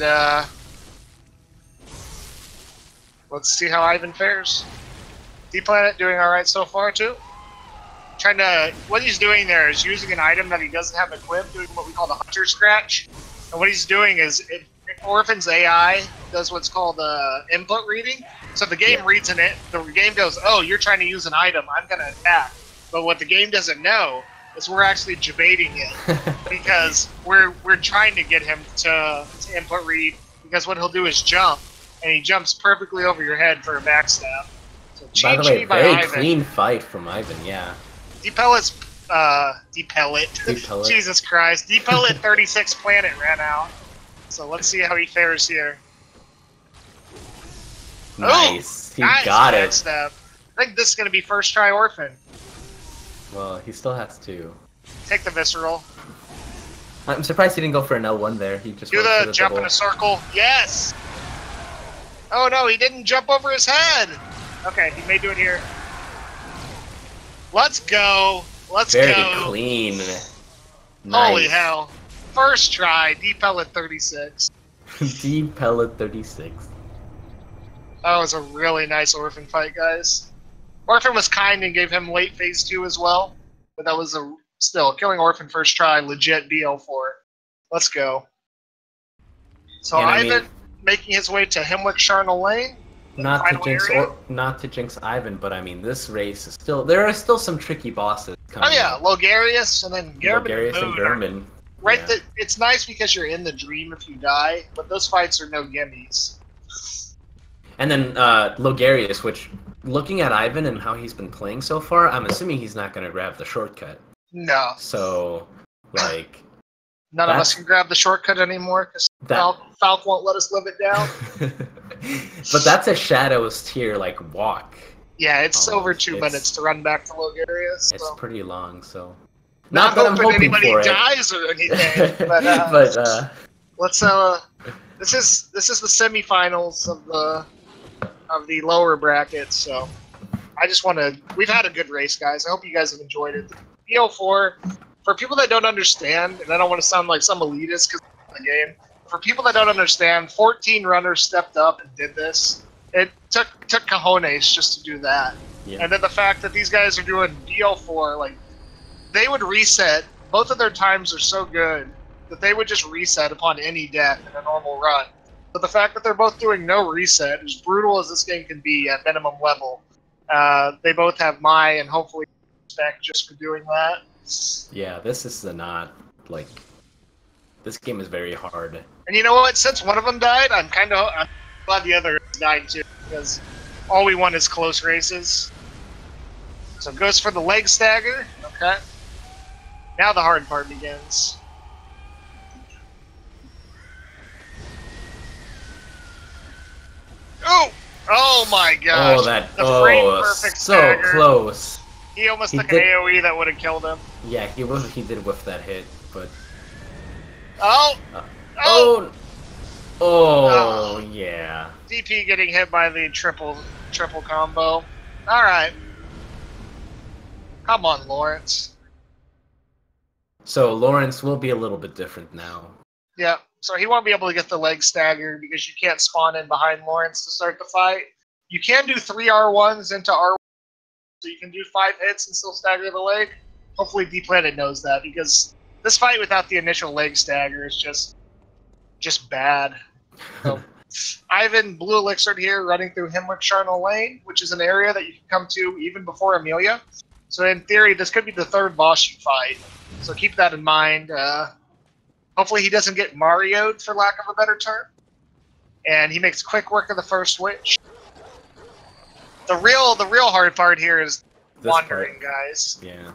let's see how Ivhen fares. Dplanet doing all right so far too. What he's doing there is using an item that he doesn't have equipped, doing what we call the Hunter Scratch. And what he's doing is, Orphan's AI does what's called input reading. So the game reads in it, the game goes, oh, you're trying to use an item, I'm going to attack. But what the game doesn't know is we're actually debating it, because we're trying to get him to input read, because what he'll do is jump, and he jumps perfectly over your head for a backstab. So by the way, very clean fight from Ivhen, yeah. Dpellet. Jesus Christ. Dplanet36 planet ran out. So let's see how he fares here. Nice. Oh, he got it. Stab. I think this is going to be first try Orphan. Well, he still has to. Take the Visceral. I'm surprised he didn't go for an L1 there. He just do the jump in a circle. Yes! Oh no, he didn't jump over his head! Okay, he may do it here. Let's go. Let's go. Very clean. Nice. Holy hell. First try, Dplanet36. Dplanet36. That was a really nice Orphan fight, guys. Orphan was kind and gave him late phase 2 as well, but that was still killing Orphan first try, legit BL4. Let's go. So And Ivhen making his way to Hemwick Charnel Lane. Not to jinx Ivhen, but I mean this race is still there are still some tricky bosses coming. Oh yeah, Logarius and then Logarius and German. Right, yeah. It's nice because you're in the dream if you die, but those fights are no gimmies. And then Logarius, which, looking at Ivhen and how he's been playing so far, I'm assuming he's not going to grab the shortcut. No. So, like... None of us can grab the shortcut anymore, because Falk won't let us live it down. But that's a Shadows tier, like, walk. Yeah, it's over 2 minutes to run back to Logarius. It's pretty long, so... Not that I'm hoping anybody dies or anything, but, let's, this is the semifinals of the lower bracket, so I just want to... We've had a good race, guys. I hope you guys have enjoyed it. BO4, for people that don't understand, and I don't want to sound like some elitist because of the game, for people that don't understand, 14 runners stepped up and did this. It took cojones just to do that. Yeah. And then the fact that these guys are doing BO4, like, they would reset. Both of their times are so good that they would just reset upon any death in a normal run. But the fact that they're both doing no reset, as brutal as this game can be at minimum level, they both have my and hopefully respect just for doing that. Yeah, this is not, like, this game is very hard. And you know what? Since one of them died, I'm glad the other died too, because all we want is close races. So it goes for the leg stagger. Okay. Now the hard part begins. Oh! Oh my gosh! Oh, frame perfect so stagger. Close. He almost took an AoE that would have killed him. Yeah, he did whiff that hit, but... Oh, yeah. DP getting hit by the triple combo. Alright. Come on, Lawrence. So Lawrence will be a little bit different now. Yeah, so he won't be able to get the leg stagger because you can't spawn in behind Lawrence to start the fight. You can do 3 R1s into R1, so you can do 5 hits and still stagger the leg. Hopefully Dplanet knows that, because this fight without the initial leg stagger is just bad. So, Ivhen Blue Elixir here running through Hemwick Charnel Lane, which is an area that you can come to even before Amelia. So in theory, this could be the 3rd boss you fight. So keep that in mind. Hopefully he doesn't get Mario'd, for lack of a better term. And he makes quick work of the first witch. The real hard part here is this wandering, guys. Yeah.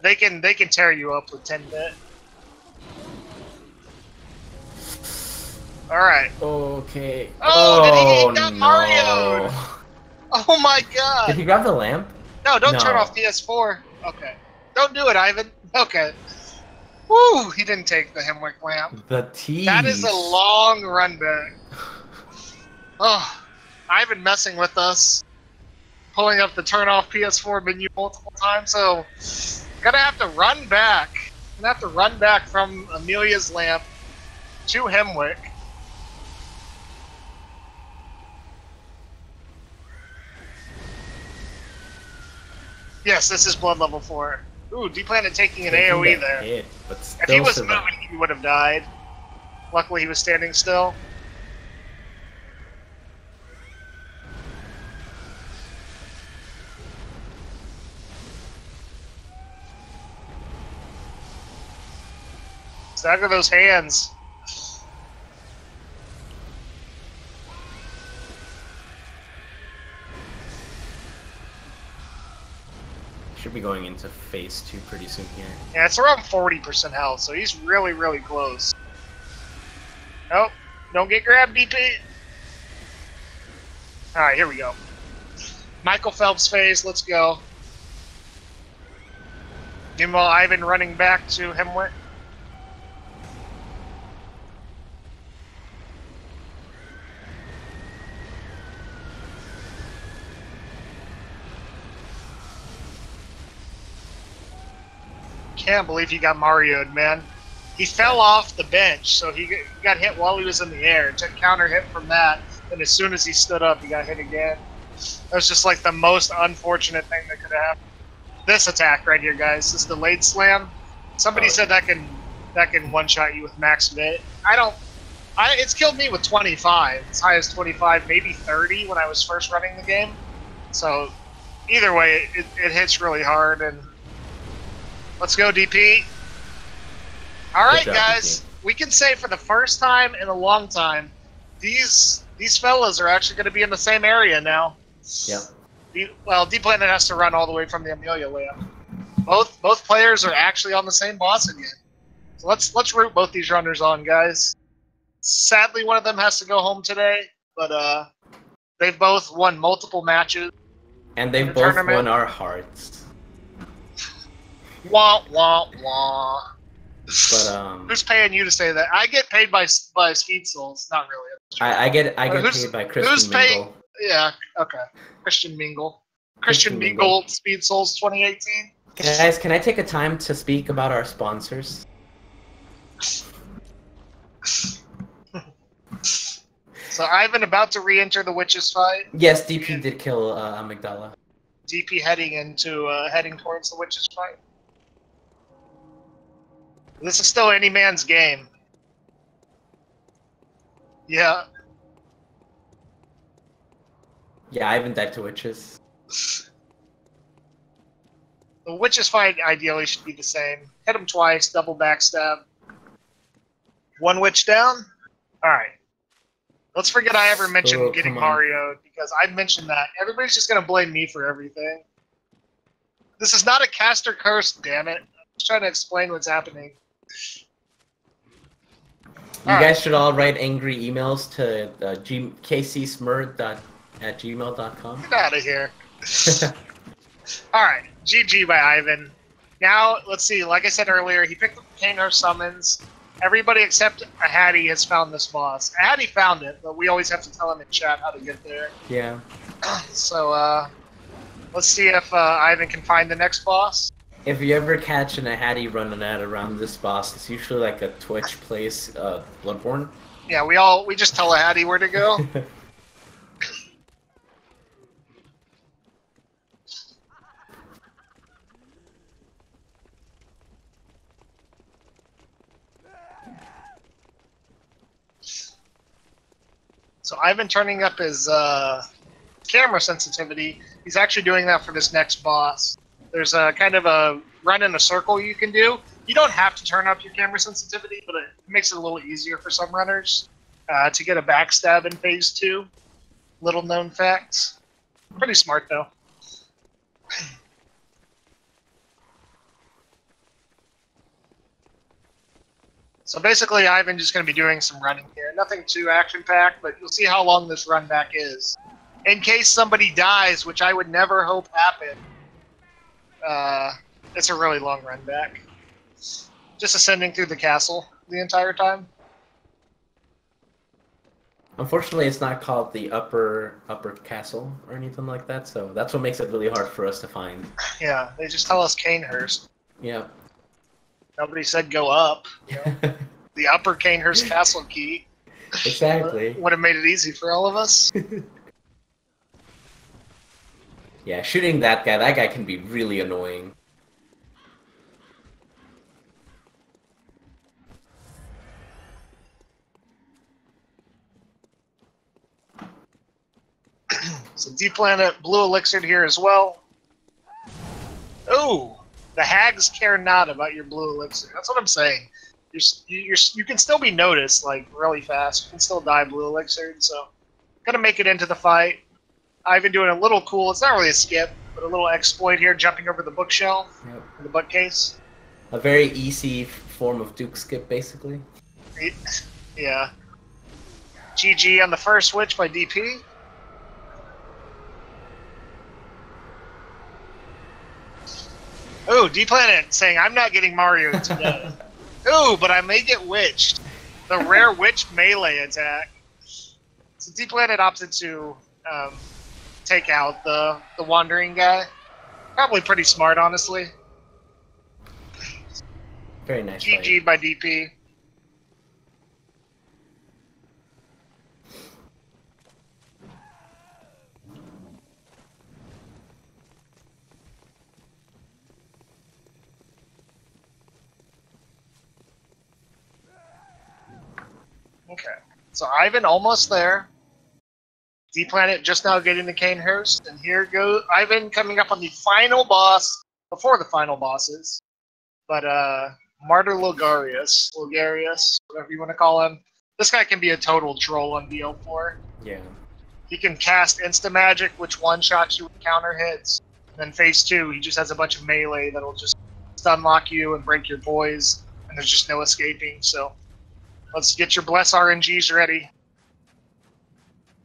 They can tear you up with 10-bit. Alright. Okay. He got Mario'd! Oh my god! Did he grab the lamp? No, don't turn off PS4. Okay. Don't do it, Ivhen. Okay. Woo! He didn't take the Hemwick lamp. The tease. That is a long run back. Oh, Ivhen messing with us. Pulling up the turn off PS4 menu multiple times, so gonna have to run back. Gonna have to run back from Amelia's lamp to Hemwick. Yes, this is blood level 4. Ooh, Dplanet taking an AoE there. Hit, but if he was moving, he would have died. Luckily, he was standing still. Stagger those hands. Should be going into phase 2 pretty soon here. Yeah, it's around 40% health, so he's really, really close. Nope, don't get grabbed, DP. Alright, here we go. Michael Phelps phase, let's go. Meanwhile, Ivhen running back to Hemwick. Can't believe he got Mario'd, man. he fell off the bench, so he got hit while he was in the air. Took counter hit from that, and as soon as he stood up, he got hit again. That was just like the most unfortunate thing that could have happened. This attack right here, guys, this delayed slam. Somebody said that can one-shot you with max vit. It's killed me with 25, as high as 25, maybe 30 when I was first running the game. So either way, it hits really hard. And let's go, DP. All right, guys, we can say for the first time in a long time, these fellas are actually going to be in the same area now. Yeah. Well, Dplanet has to run all the way from the Amelia layout. Both players are actually on the same boss again. So let's root both these runners on, guys. Sadly, one of them has to go home today, but they've both won multiple matches. And they've both won our hearts. Wah wah wah. But who's paying you to say that? I get paid by Speed Souls. Not really. I get paid by Christian Mingle. Yeah, okay. Christian Mingle. Christian Mingle Speed Souls 2018. Guys, can I take a time to speak about our sponsors? So Ivhen about to re-enter the witches fight. Yes, DP did kill Amygdala. DP heading towards the witches fight. This is still any man's game. Yeah. Yeah, I haven't died to witches. The witches fight ideally should be the same. Hit him twice, double backstab. One witch down. All right. Let's forget I ever mentioned getting Mario, because I mentioned that. Everybody's just gonna blame me for everything. This is not a caster curse, damn it. I'm just trying to explain what's happening. You guys should all write angry emails to kcsmurd@gmail.com. Get out of here. Alright, GG by Ivhen. Now, let's see, like I said earlier, he picked up the Kaner summons. Everybody except Ahadi has found this boss. Ahadi found it, but we always have to tell him in chat how to get there. Yeah. So, let's see if Ivhen can find the next boss. If you ever catch an Ahadi running at around this boss, it's usually like a Twitch plays Bloodborne. Yeah, we just tell Ahadi where to go. So I've been turning up his camera sensitivity. He's actually doing that for this next boss. There's a kind of a run in a circle you can do. You don't have to turn up your camera sensitivity, but it makes it a little easier for some runners to get a backstab in phase 2. Little known facts. Pretty smart though. So basically, Ivhen just going to be doing some running here. Nothing too action-packed, but you'll see how long this run back is. In case somebody dies, which I would never hope happen, it's a really long run back. Just ascending through the castle the entire time. Unfortunately, it's not called the upper castle or anything like that, so that's what makes it really hard for us to find. Yeah, they just tell us Canehurst. Yeah. Nobody said go up. You know? The upper Canehurst castle key. Exactly. Would have made it easy for all of us. Yeah, shooting that guy can be really annoying. So Dplanet blue elixir here as well. Ooh, the hags care not about your blue elixir. That's what I'm saying. You can still be noticed like really fast. You can still die blue elixir. So gonna make it into the fight. I've been doing a little cool. It's not really a skip, but a little exploit here, jumping over the bookshelf, the bookcase. A very easy form of Duke skip, basically. Yeah. GG on the first switch by DP. Oh, Dplanet saying, I'm not getting Mario today. Ooh, but I may get witched. The rare witch melee attack. So Dplanet opted to take out the wandering guy. Probably pretty smart, honestly. Very nice GG fight. by DP. Okay, so Ivhen almost there. Dplanet just now getting the Cane Host, and here goes Ivhen coming up on the final boss, before the final bosses. But Martyr Logarius, whatever you want to call him. This guy can be a total troll on BL4. Yeah. He can cast Insta-Magic, which one-shots you with counter hits. And then phase 2, he just has a bunch of melee that'll just stun-lock you and break your poise, and there's just no escaping, so let's get your Bless RNGs ready.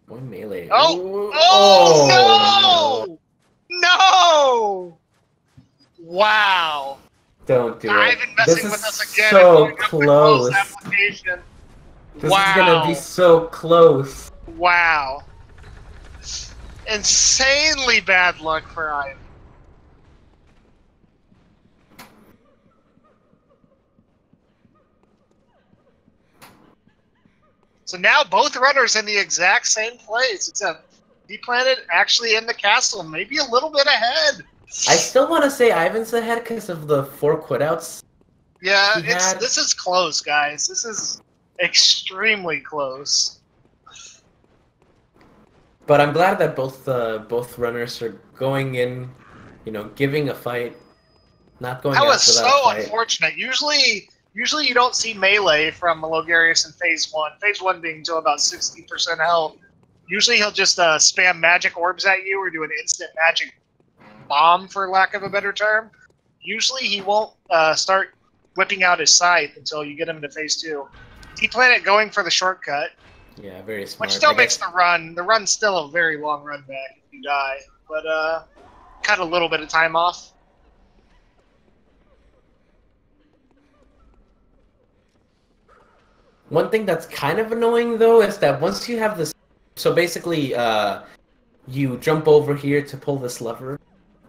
One melee. Oh! Ooh. Oh, no! No! Wow. Don't do it. Ivhen This messing is with us again and so going up the close close. application. This Wow. is gonna be so close. Wow. Insanely bad luck for Ivhen. So now both runners in the exact same place, except Dplanet actually in the castle, maybe a little bit ahead. I still want to say Ivan's ahead because of the 4 quitouts. Yeah, he had. this is close, guys. This is extremely close. But I'm glad that both runners are going in, you know, giving a fight, not going That out was without so a fight. unfortunate. Usually you don't see melee from Logarius in phase 1. Phase 1 being to about 60% health. Usually he'll just spam magic orbs at you or do an instant magic bomb, for lack of a better term. Usually he won't start whipping out his scythe until you get him to phase 2. Dplanet going for the shortcut. Yeah, very smart. Which still makes the run's still a very long run back if you die. But cut a little bit of time off. One thing that's kind of annoying though is that once you have this, so basically, you jump over here to pull this lever.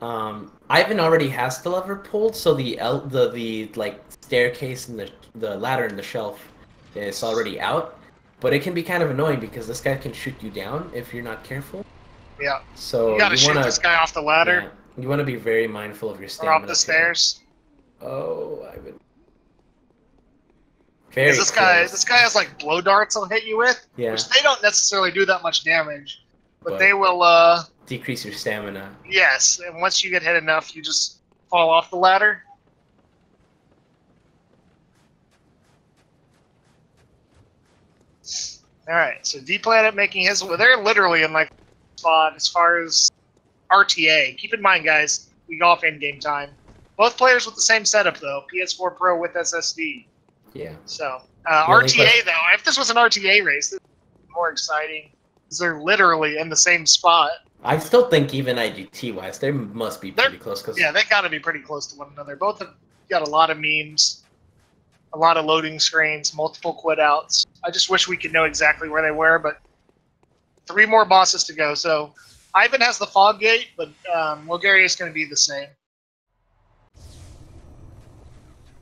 Ivhen already has the lever pulled, so the like staircase and the ladder and the shelf is already out. But it can be kind of annoying because this guy can shoot you down if you're not careful. Yeah. So you gotta shoot this guy off the ladder. Yeah, you want to be very mindful of your Or stamina. up the stairs. Oh, Ivhen. This guy has like blow darts he'll hit you with, yeah. which they don't necessarily do that much damage, but they will decrease your stamina. Yes, and once you get hit enough, you just fall off the ladder. All right, so Dplanet making his. They're literally in like spot as far as RTA. Keep in mind, guys, we go off in-game time. Both players with the same setup though. PS4 Pro with SSD. Yeah. So RTA though, if this was an RTA race, this would be more exciting because they're literally in the same spot. I still think even IGT wise, they must be pretty close. Yeah, they got to be pretty close to one another. Both have got a lot of memes, a lot of loading screens, multiple quit outs. I just wish we could know exactly where they were, but 3 more bosses to go. So Ivhen has the fog gate, but Logarius is going to be the same.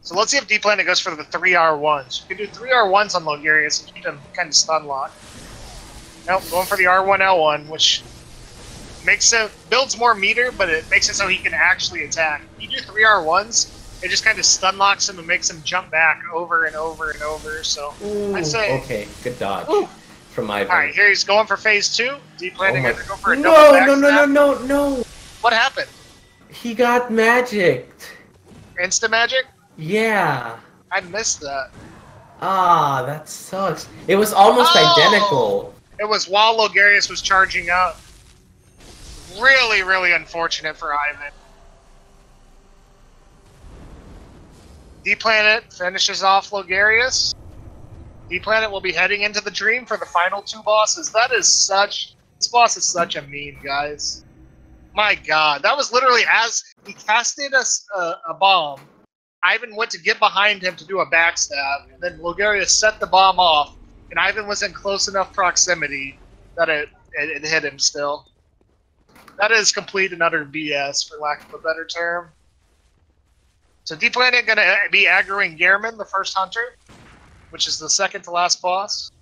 So let's see if Dplanet goes for the 3 R1s. You can do 3 R1s on Logarius and keep him kind of stun locked. Nope, going for the R1 L1, which makes it builds more meter, but it makes it so he can actually attack. If you do 3 R1s, it just kind of stun locks him and makes him jump back over and over and over. So I'd say okay, good dodge from Ivhen. All right, here he's going for phase 2. Dplanet going to go for a double backstab. No! What happened? He got magicked. Insta magic? Yeah. I missed that. Ah, that sucks. It was almost identical. It was while Logarius was charging up. Really, really unfortunate for Ivhen. Dplanet finishes off Logarius. Dplanet will be heading into the dream for the final 2 bosses. This boss is such a meme, guys. My god, that was literally as he casted a bomb. Ivhen went to get behind him to do a backstab, and then Logarius set the bomb off, and Ivhen was in close enough proximity that it hit him still. That is complete and utter BS, for lack of a better term. So Dplanet gonna be aggroing Gehrman, the first hunter, which is the second to last boss.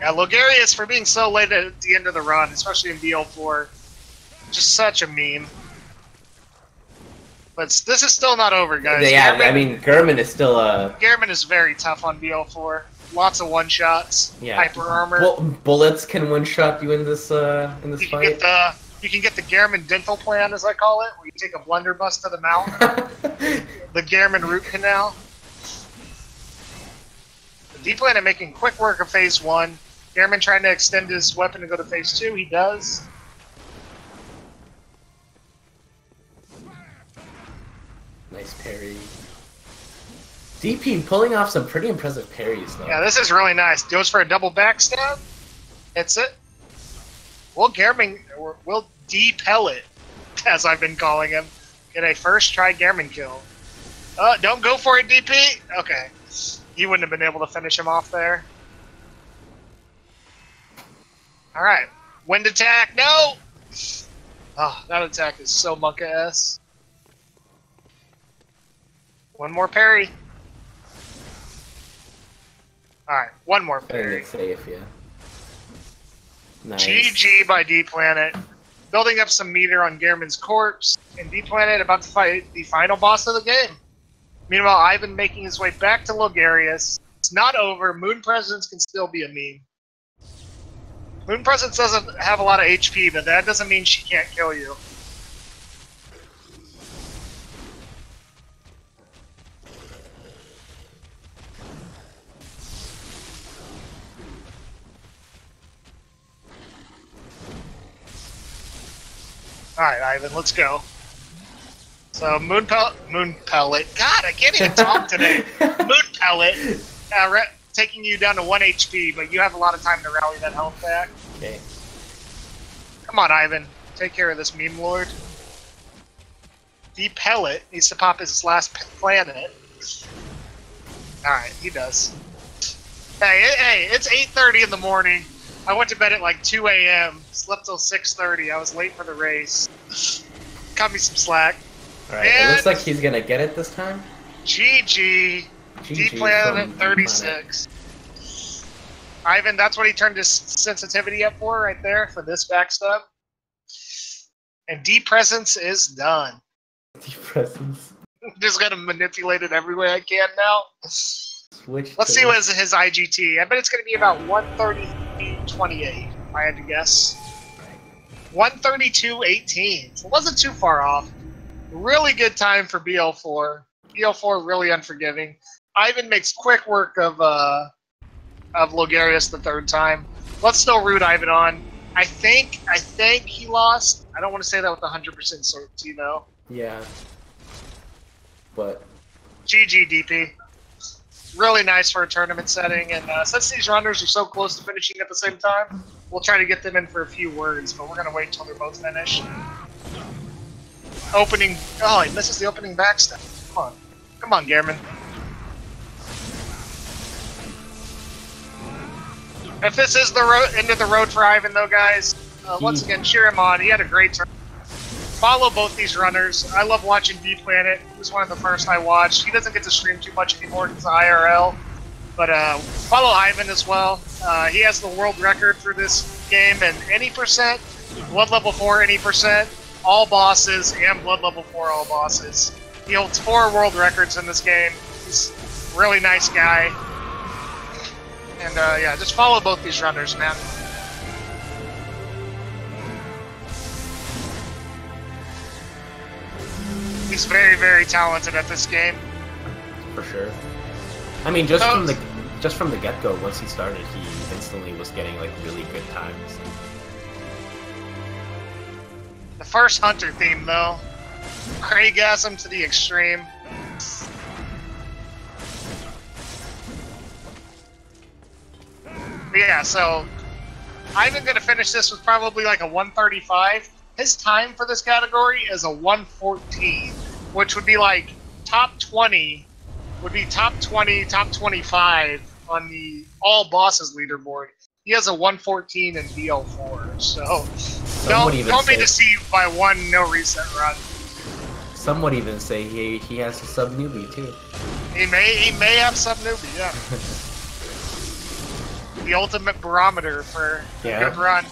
Yeah, Logarius for being so late at the end of the run, especially in BL4, just such a meme. But this is still not over, guys. Yeah, Gehrman, I mean, Gehrman is still Gehrman is very tough on BL4. Lots of one-shots, yeah. hyper armor. Bullets can one-shot you in this fight. You can get the Gehrman dental plan, as I call it, where you take a blunderbuss to the mouth. The Gehrman root canal. Dplanet making quick work of phase 1. Gehrman trying to extend his weapon to go to phase 2. He does. Nice parry. DP pulling off some pretty impressive parries, though. Yeah, this is really nice. Goes for a double backstab. Hits it. Will D-Pellet, as I've been calling him, get a first try Gehrman kill. Don't go for it, DP! Okay. You wouldn't have been able to finish him off there. Alright. Wind attack, no! Oh, that attack is so monka-ass. One more parry. Alright, one more parry. Safe, yeah. Nice. GG by Dplanet. Building up some meter on Gehrman's corpse, and Dplanet about to fight the final boss of the game. Meanwhile, Ivhen making his way back to Logarius. It's not over. Moon Presence can still be a meme. Moon Presence doesn't have a lot of HP, but that doesn't mean she can't kill you. Alright, Ivhen, let's go. So, Moon Pellet. God, I can't even talk today. Moon Pellet. Taking you down to 1 HP, but you have a lot of time to rally that health back. Okay. Come on, Ivhen. Take care of this meme lord. D-Pellet needs to pop his last planet. Alright, he does. Hey, it's 8:30 in the morning. I went to bed at like 2 a.m. Slept till 6:30. I was late for the race. Cut me some slack. Alright, it looks like he's gonna get it this time. GG. Dplanet36. Ivhen, that's what he turned his sensitivity up for right there, for this backstab. And D-Presence is done. D-Presence. Just gonna manipulate it every way I can now. Let's see what is his IGT. I bet it's gonna be about 132.28, if I had to guess. 132.18. So it wasn't too far off. Really good time for BL4. BL4 really unforgiving. Ivhen makes quick work of Logarius the third time. Let's still root Ivhen on. I think he lost. I don't want to say that with 100% certainty though. Yeah. But GG DP. Really nice for a tournament setting, and since these runners are so close to finishing at the same time, we'll try to get them in for a few words, but we're gonna wait until they're both finished. Opening. Oh, he misses the opening backstab. Come on, Gehrman. If this is the end of the road for Ivhen, though, guys, once again, cheer him on. He had a great turn. Follow both these runners. I love watching Dplanet. He was one of the first I watched. He doesn't get to stream too much anymore because of IRL. But follow Ivhen as well. He has the world record for this game in any percent, Blood Level 4 any percent, all bosses, and Blood Level 4 all bosses. He holds 4 world records in this game. He's a really nice guy. And yeah, just follow both these runners, man. He's very, very talented at this game. For sure. I mean, just from the get-go, once he started, he instantly was getting like really good times. The first Hunter theme, though, Craigasm to the extreme. But yeah, so Ivhen gonna finish this with probably like a 135. His time for this category is a 114, which would be like top 20, top 25 on the all bosses leaderboard. He has a 114 in BL4, so don't be deceived by one no reset run. some would even say he has a sub newbie too. He may have some newbie, yeah. The ultimate barometer for a good run.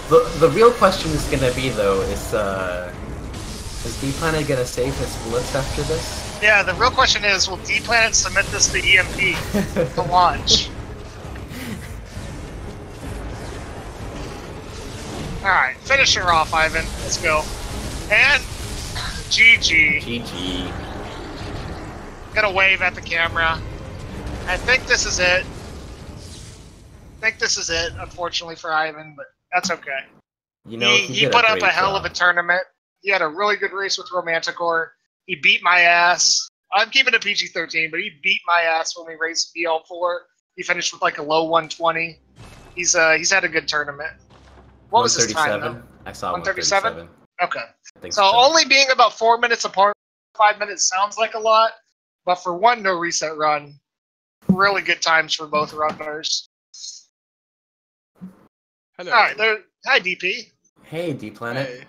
The real question is gonna be though is Dplanet gonna save his blips after this? Yeah, the real question is, will Dplanet submit this to EMP to launch? Alright, finish her off, Ivhen. Let's go. And GG. GG. Gonna wave at the camera. I think this is it. Unfortunately for Ivhen, but that's okay. You know, he put up a hell of a tournament. He had a really good race with Romanticor. He beat my ass. I'm keeping it PG-13, but he beat my ass when we raced BL4. He finished with like a low 120. He's had a good tournament. What was his time, though? I saw 137? Okay. So only being about 4 minutes apart, 5 minutes sounds like a lot, but for one no reset run, really good times for both runners. Hello. All right, there. Hi, DP. Hey, Dplanet. Hey.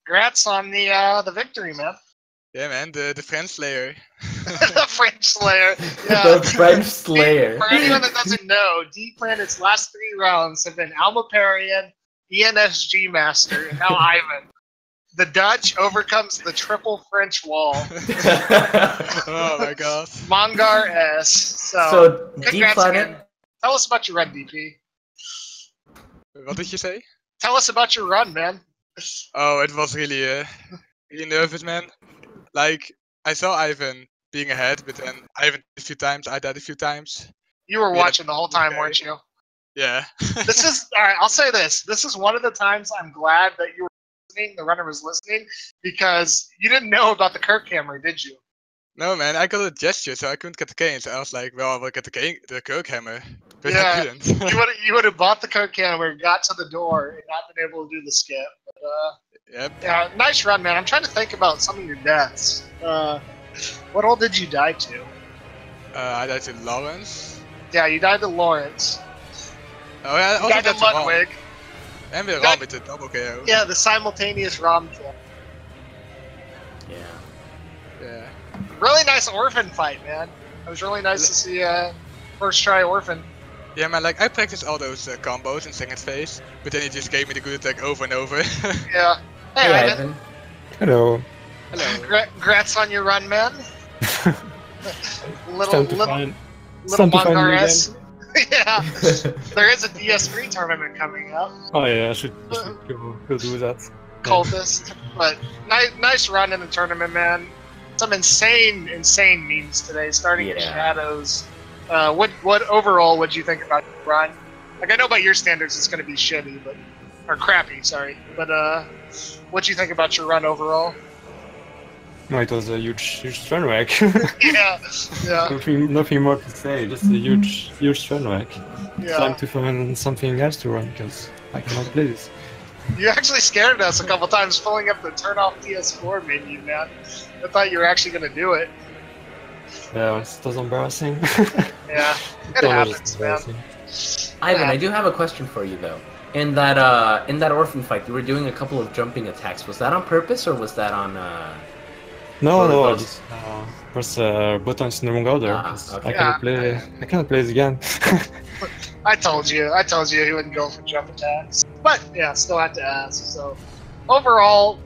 Congrats on the victory, man. Yeah, man, the French Slayer. The French Slayer. Yeah. The French Slayer. For anyone that doesn't know, Dplanet's last 3 rounds have been Almaparian, ENSG Master, and now Ivhen. The Dutch overcomes the triple French wall. Oh my god. Mongar S. So congrats Dplanet. again. Tell us about your run, DP. What did you say? Tell us about your run, man. Oh, it was really, really nervous, man. Like, I saw Ivhen being ahead, but then Ivhen a few times, I died a few times. You were Yeah, watching the whole time, okay. weren't you? Yeah. This is alright. I'll say this. This is one of the times I'm glad that you were listening. The runner was listening because you didn't know about the Kirk hammer, did you? No, man, I got a gesture, so I couldn't get the cane. So I was like, well, I will get the Kirk hammer, but Yeah. I couldn't. You would have bought the Kirk hammer, got to the door, and not been able to do the skip. But, Yep. yeah, nice run, man. I'm trying to think about some of your deaths. What all did you die to? I died to Lawrence. Yeah, you died to Lawrence. Oh, yeah, I You also died to died to Ron. Ludwig. And with That- Ron with the double KO. Yeah, the simultaneous ROM kill. Yeah. Yeah. Really nice Orphan fight, man. It was really nice to see first try Orphan. Yeah, man, like, I practiced all those combos in second phase, but then he just gave me the good attack over and over. Yeah. Hey, Hey, Ivhen. Ivhen. Hello. Hello. Congrats on your run, man. Time to find Mongar me S. Yeah. There is a DS3 tournament coming up. Oh yeah, I should go do that. Cultist. But nice run in the tournament, man. Some insane memes today, starting in Yeah. Shadows. What overall would you think about your run? Like, I know by your standards it's going to be shitty, or crappy, sorry. But what do you think about your run overall? No, it was a huge train wreck. Yeah, yeah, nothing more to say. Just a huge train wreck. yeah. Time to find something else to run because I cannot play this. You actually scared us a couple times pulling up the turn off PS4 menu, man. I thought you were actually going to do it. Yeah, it was embarrassing. Yeah, it happens, man. Ivhen, I do have a question for you though. In that Orphan fight, you were doing a couple of jumping attacks. Was that on purpose or was that on? No, Or no, I those- just press buttons in the wrong order. 'Cause okay. I cannot play it again. I told you he wouldn't go for jump attacks. But yeah, still had to ask. So overall,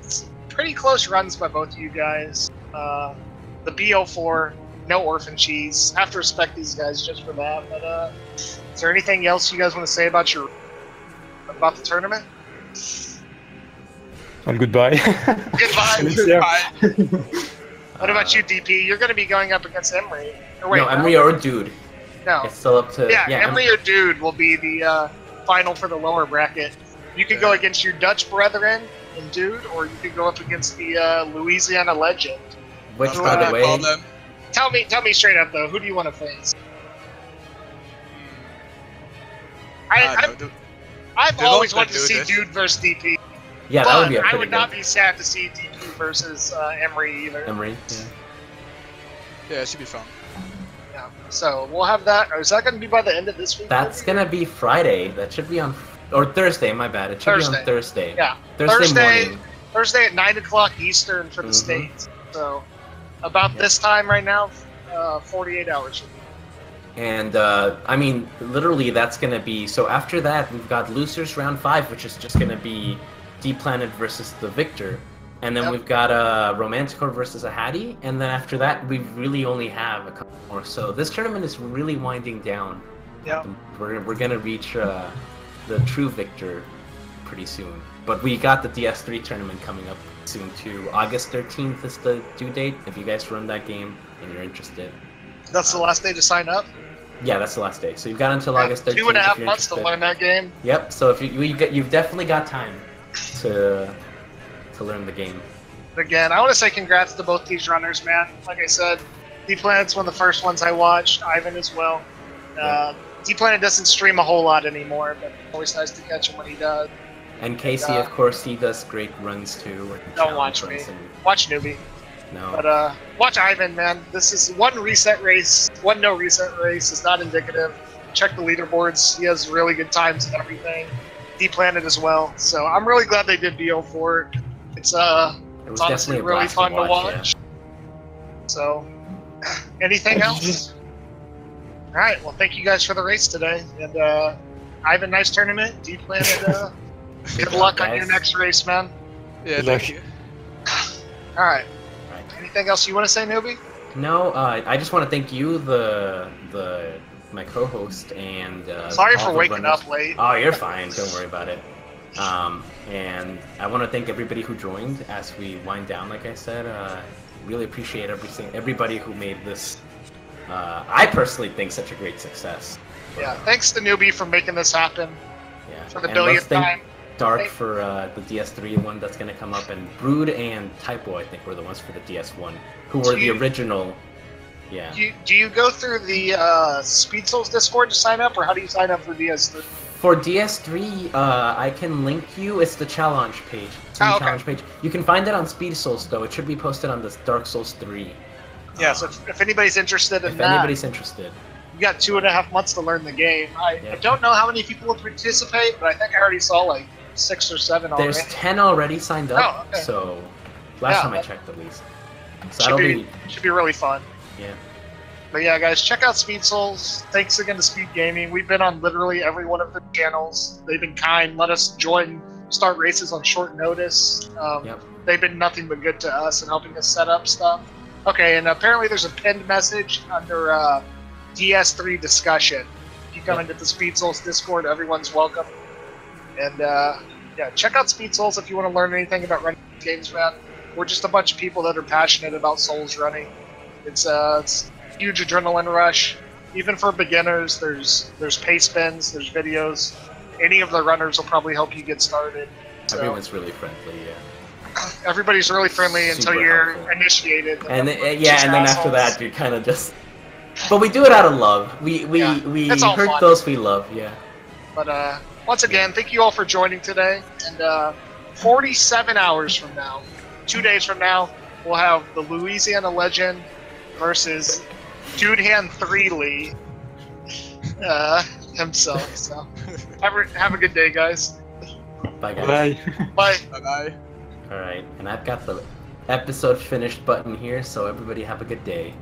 pretty close runs by both of you guys. The BO4, no Orphan cheese. Have to respect these guys just for that. But is there anything else you guys want to say about the tournament? Well, goodbye. Goodbye. What about you, DP? You're going to be going up against Emery. Or wait, no, Emery or Dude. No. It's still up to Yeah, Emery or Dude will be the final for the lower bracket. You could go against your Dutch brethren and Dude, or you could go up against the Louisiana legend. Which, That's by not the my way, problem. Tell me straight up though, who do you want to face? I've The always one wanted that to see do this. Dude versus DP, yeah, that but would be a I pretty would not good be sad to see DP versus Emery either. Emery. Yeah. Yeah, it should be fun. Yeah. Yeah. So we'll have that. Or is that going to be by the end of this week? That's gonna be Friday. That should be on, or Thursday. My bad. It should be on Thursday. Yeah. Thursday morning. Thursday at 9 o'clock Eastern for the States. So about this time right now, 48 hours. And I mean, literally, that's gonna be. So after that, we've got losers round 5, which is just gonna be Dplanet versus the victor, and then we've got a Romanticor versus a Hattie, and then after that, we really only have a couple more. So this tournament is really winding down. Yeah. We're gonna reach the true victor pretty soon. But we got the DS3 tournament coming up soon too. August 13th is the due date. If you guys run that game and you're interested. That's the last day to sign up? Yeah, that's the last day. So you've got until August 13th. 2.5 months to learn that game. Yep. So if you've definitely got time to learn the game. Again, I want to say congrats to both these runners, man. Like I said, Dplanet's one of the first ones I watched. Ivhen as well. Dplanet doesn't stream a whole lot anymore, but it's always nice to catch him when he does. And Casey, of course, he does great runs too. Don't watch me. Watch Newbie. No. But watch Ivhen, man. This is one reset race. One no reset race is not indicative. Check the leaderboards. He has really good times and everything. Dplanet as well. So I'm really glad they did BO4. It's honestly really fun to watch. Yeah. So, anything else? All right. Well, thank you guys for the race today. And Ivhen, nice tournament. Dplanet, good luck on your next race, man. Yeah, thank you. All right. Anything else you want to say, Newbie? No, I just want to thank you, my co-host, and sorry for waking up late. Oh, you're fine. Don't worry about it. And I want to thank everybody who joined as we wind down. Like I said, really appreciate everybody who made this. I personally think such a great success. Yeah, thanks to Newbie for making this happen. Yeah, for the billionth time. Dark for the DS3 one that's going to come up, and Brood and Typo, I think, were the ones for the DS1, who were the original. Yeah. Do you go through the Speed Souls Discord to sign up, or how do you sign up for DS3? For DS3, I can link you. It's the challenge page. Challenge page. You can find it on Speed Souls, though. It should be posted on the Dark Souls 3. Yeah, so if anybody's interested in that. If anybody's interested. You got 2.5 months to learn the game. I don't know how many people will participate, but I think I already saw like 6 or 7 already. There's 10 already signed up, so last time I checked at least. So should be really fun. Yeah. But yeah, guys, check out Speed Souls. Thanks again to Speed Gaming. We've been on literally every one of their channels. They've been kind, let us start races on short notice. They've been nothing but good to us and helping us set up stuff. Okay, and apparently there's a pinned message under DS3 discussion. If you come into the Speed Souls Discord, everyone's welcome. And yeah, check out Speed Souls if you want to learn anything about running games, man. We're just a bunch of people that are passionate about Souls running. It's a huge adrenaline rush. Even for beginners, there's pace spins, there's videos. Any of the runners will probably help you get started. So, everyone's really friendly, yeah. Everybody's really friendly until you're initiated. And then after that, you're kind of just. But we do it out of love. We hurt those we love, yeah. But once again, thank you all for joining today. And 47 hours from now, 2 days from now, we'll have the Louisiana Legend versus Dude Hand 3 Lee himself. So have a good day, guys. Bye, guys. Bye. Bye. Bye. All right, and I've got the episode finished button here, so everybody have a good day.